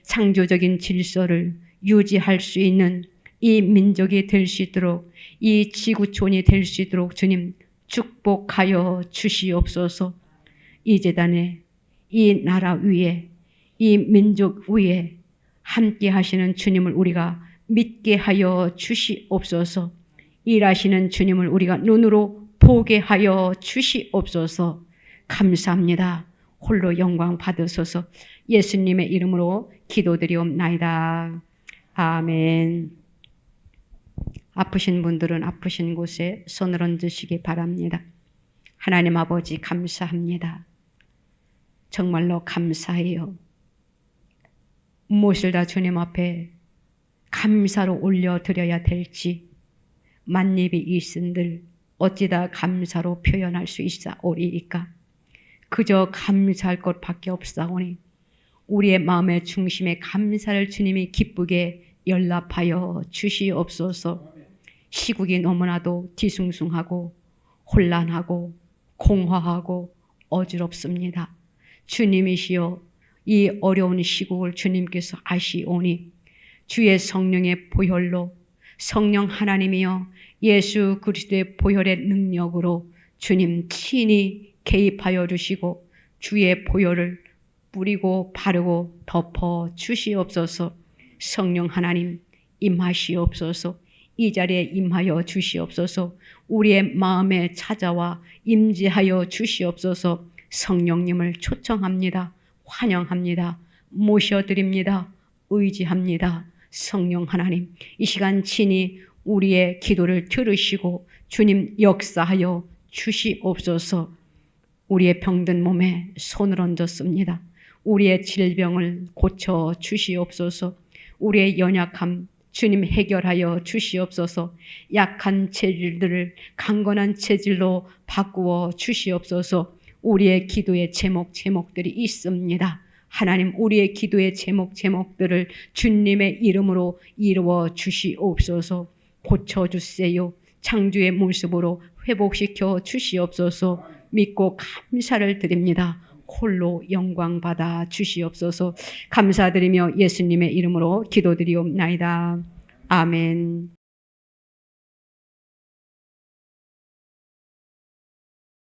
창조적인 질서를 유지할 수 있는 이 민족이 될 수 있도록, 이 지구촌이 될 수 있도록 주님 축복하여 주시옵소서. 이 제단에, 이 나라 위에, 이 민족 위에 함께 하시는 주님을 우리가 믿게 하여 주시옵소서. 일하시는 주님을 우리가 눈으로 보게 하여 주시옵소서. 감사합니다. 홀로 영광 받으소서. 예수님의 이름으로 기도드리옵나이다. 아멘. 아프신 분들은 아프신 곳에 손을 얹으시기 바랍니다. 하나님 아버지 감사합니다. 정말로 감사해요. 무엇을 다 주님 앞에 감사로 올려드려야 될지 만입이 있은들 어찌다 감사로 표현할 수 있사오리이까. 그저 감사할 것밖에 없사오니 우리의 마음의 중심에 감사를 주님이 기쁘게 연락하여 주시옵소서. 시국이 너무나도 뒤숭숭하고 혼란하고 공허하고 어지럽습니다. 주님이시여, 이 어려운 시국을 주님께서 아시오니 주의 성령의 보혈로, 성령 하나님이여 예수 그리스도의 보혈의 능력으로 주님 친히 개입하여 주시고 주의 보혈을 뿌리고 바르고 덮어 주시옵소서. 성령 하나님 임하시옵소서. 이 자리에 임하여 주시옵소서. 우리의 마음에 찾아와 임재하여 주시옵소서. 성령님을 초청합니다. 환영합니다. 모셔드립니다. 의지합니다. 성령 하나님, 이 시간 친히 우리의 기도를 들으시고 주님 역사하여 주시옵소서. 우리의 병든 몸에 손을 얹었습니다. 우리의 질병을 고쳐 주시옵소서. 우리의 연약함, 주님 해결하여 주시옵소서. 약한 체질들을 강건한 체질로 바꾸어 주시옵소서. 우리의 기도의 제목들이 있습니다. 하나님, 우리의 기도의 제목들을 주님의 이름으로 이루어 주시옵소서. 고쳐주세요. 창조의 모습으로 회복시켜 주시옵소서. 믿고 감사를 드립니다. 홀로 영광 받아 주시옵소서. 감사드리며 예수님의 이름으로 기도드리옵나이다. 아멘.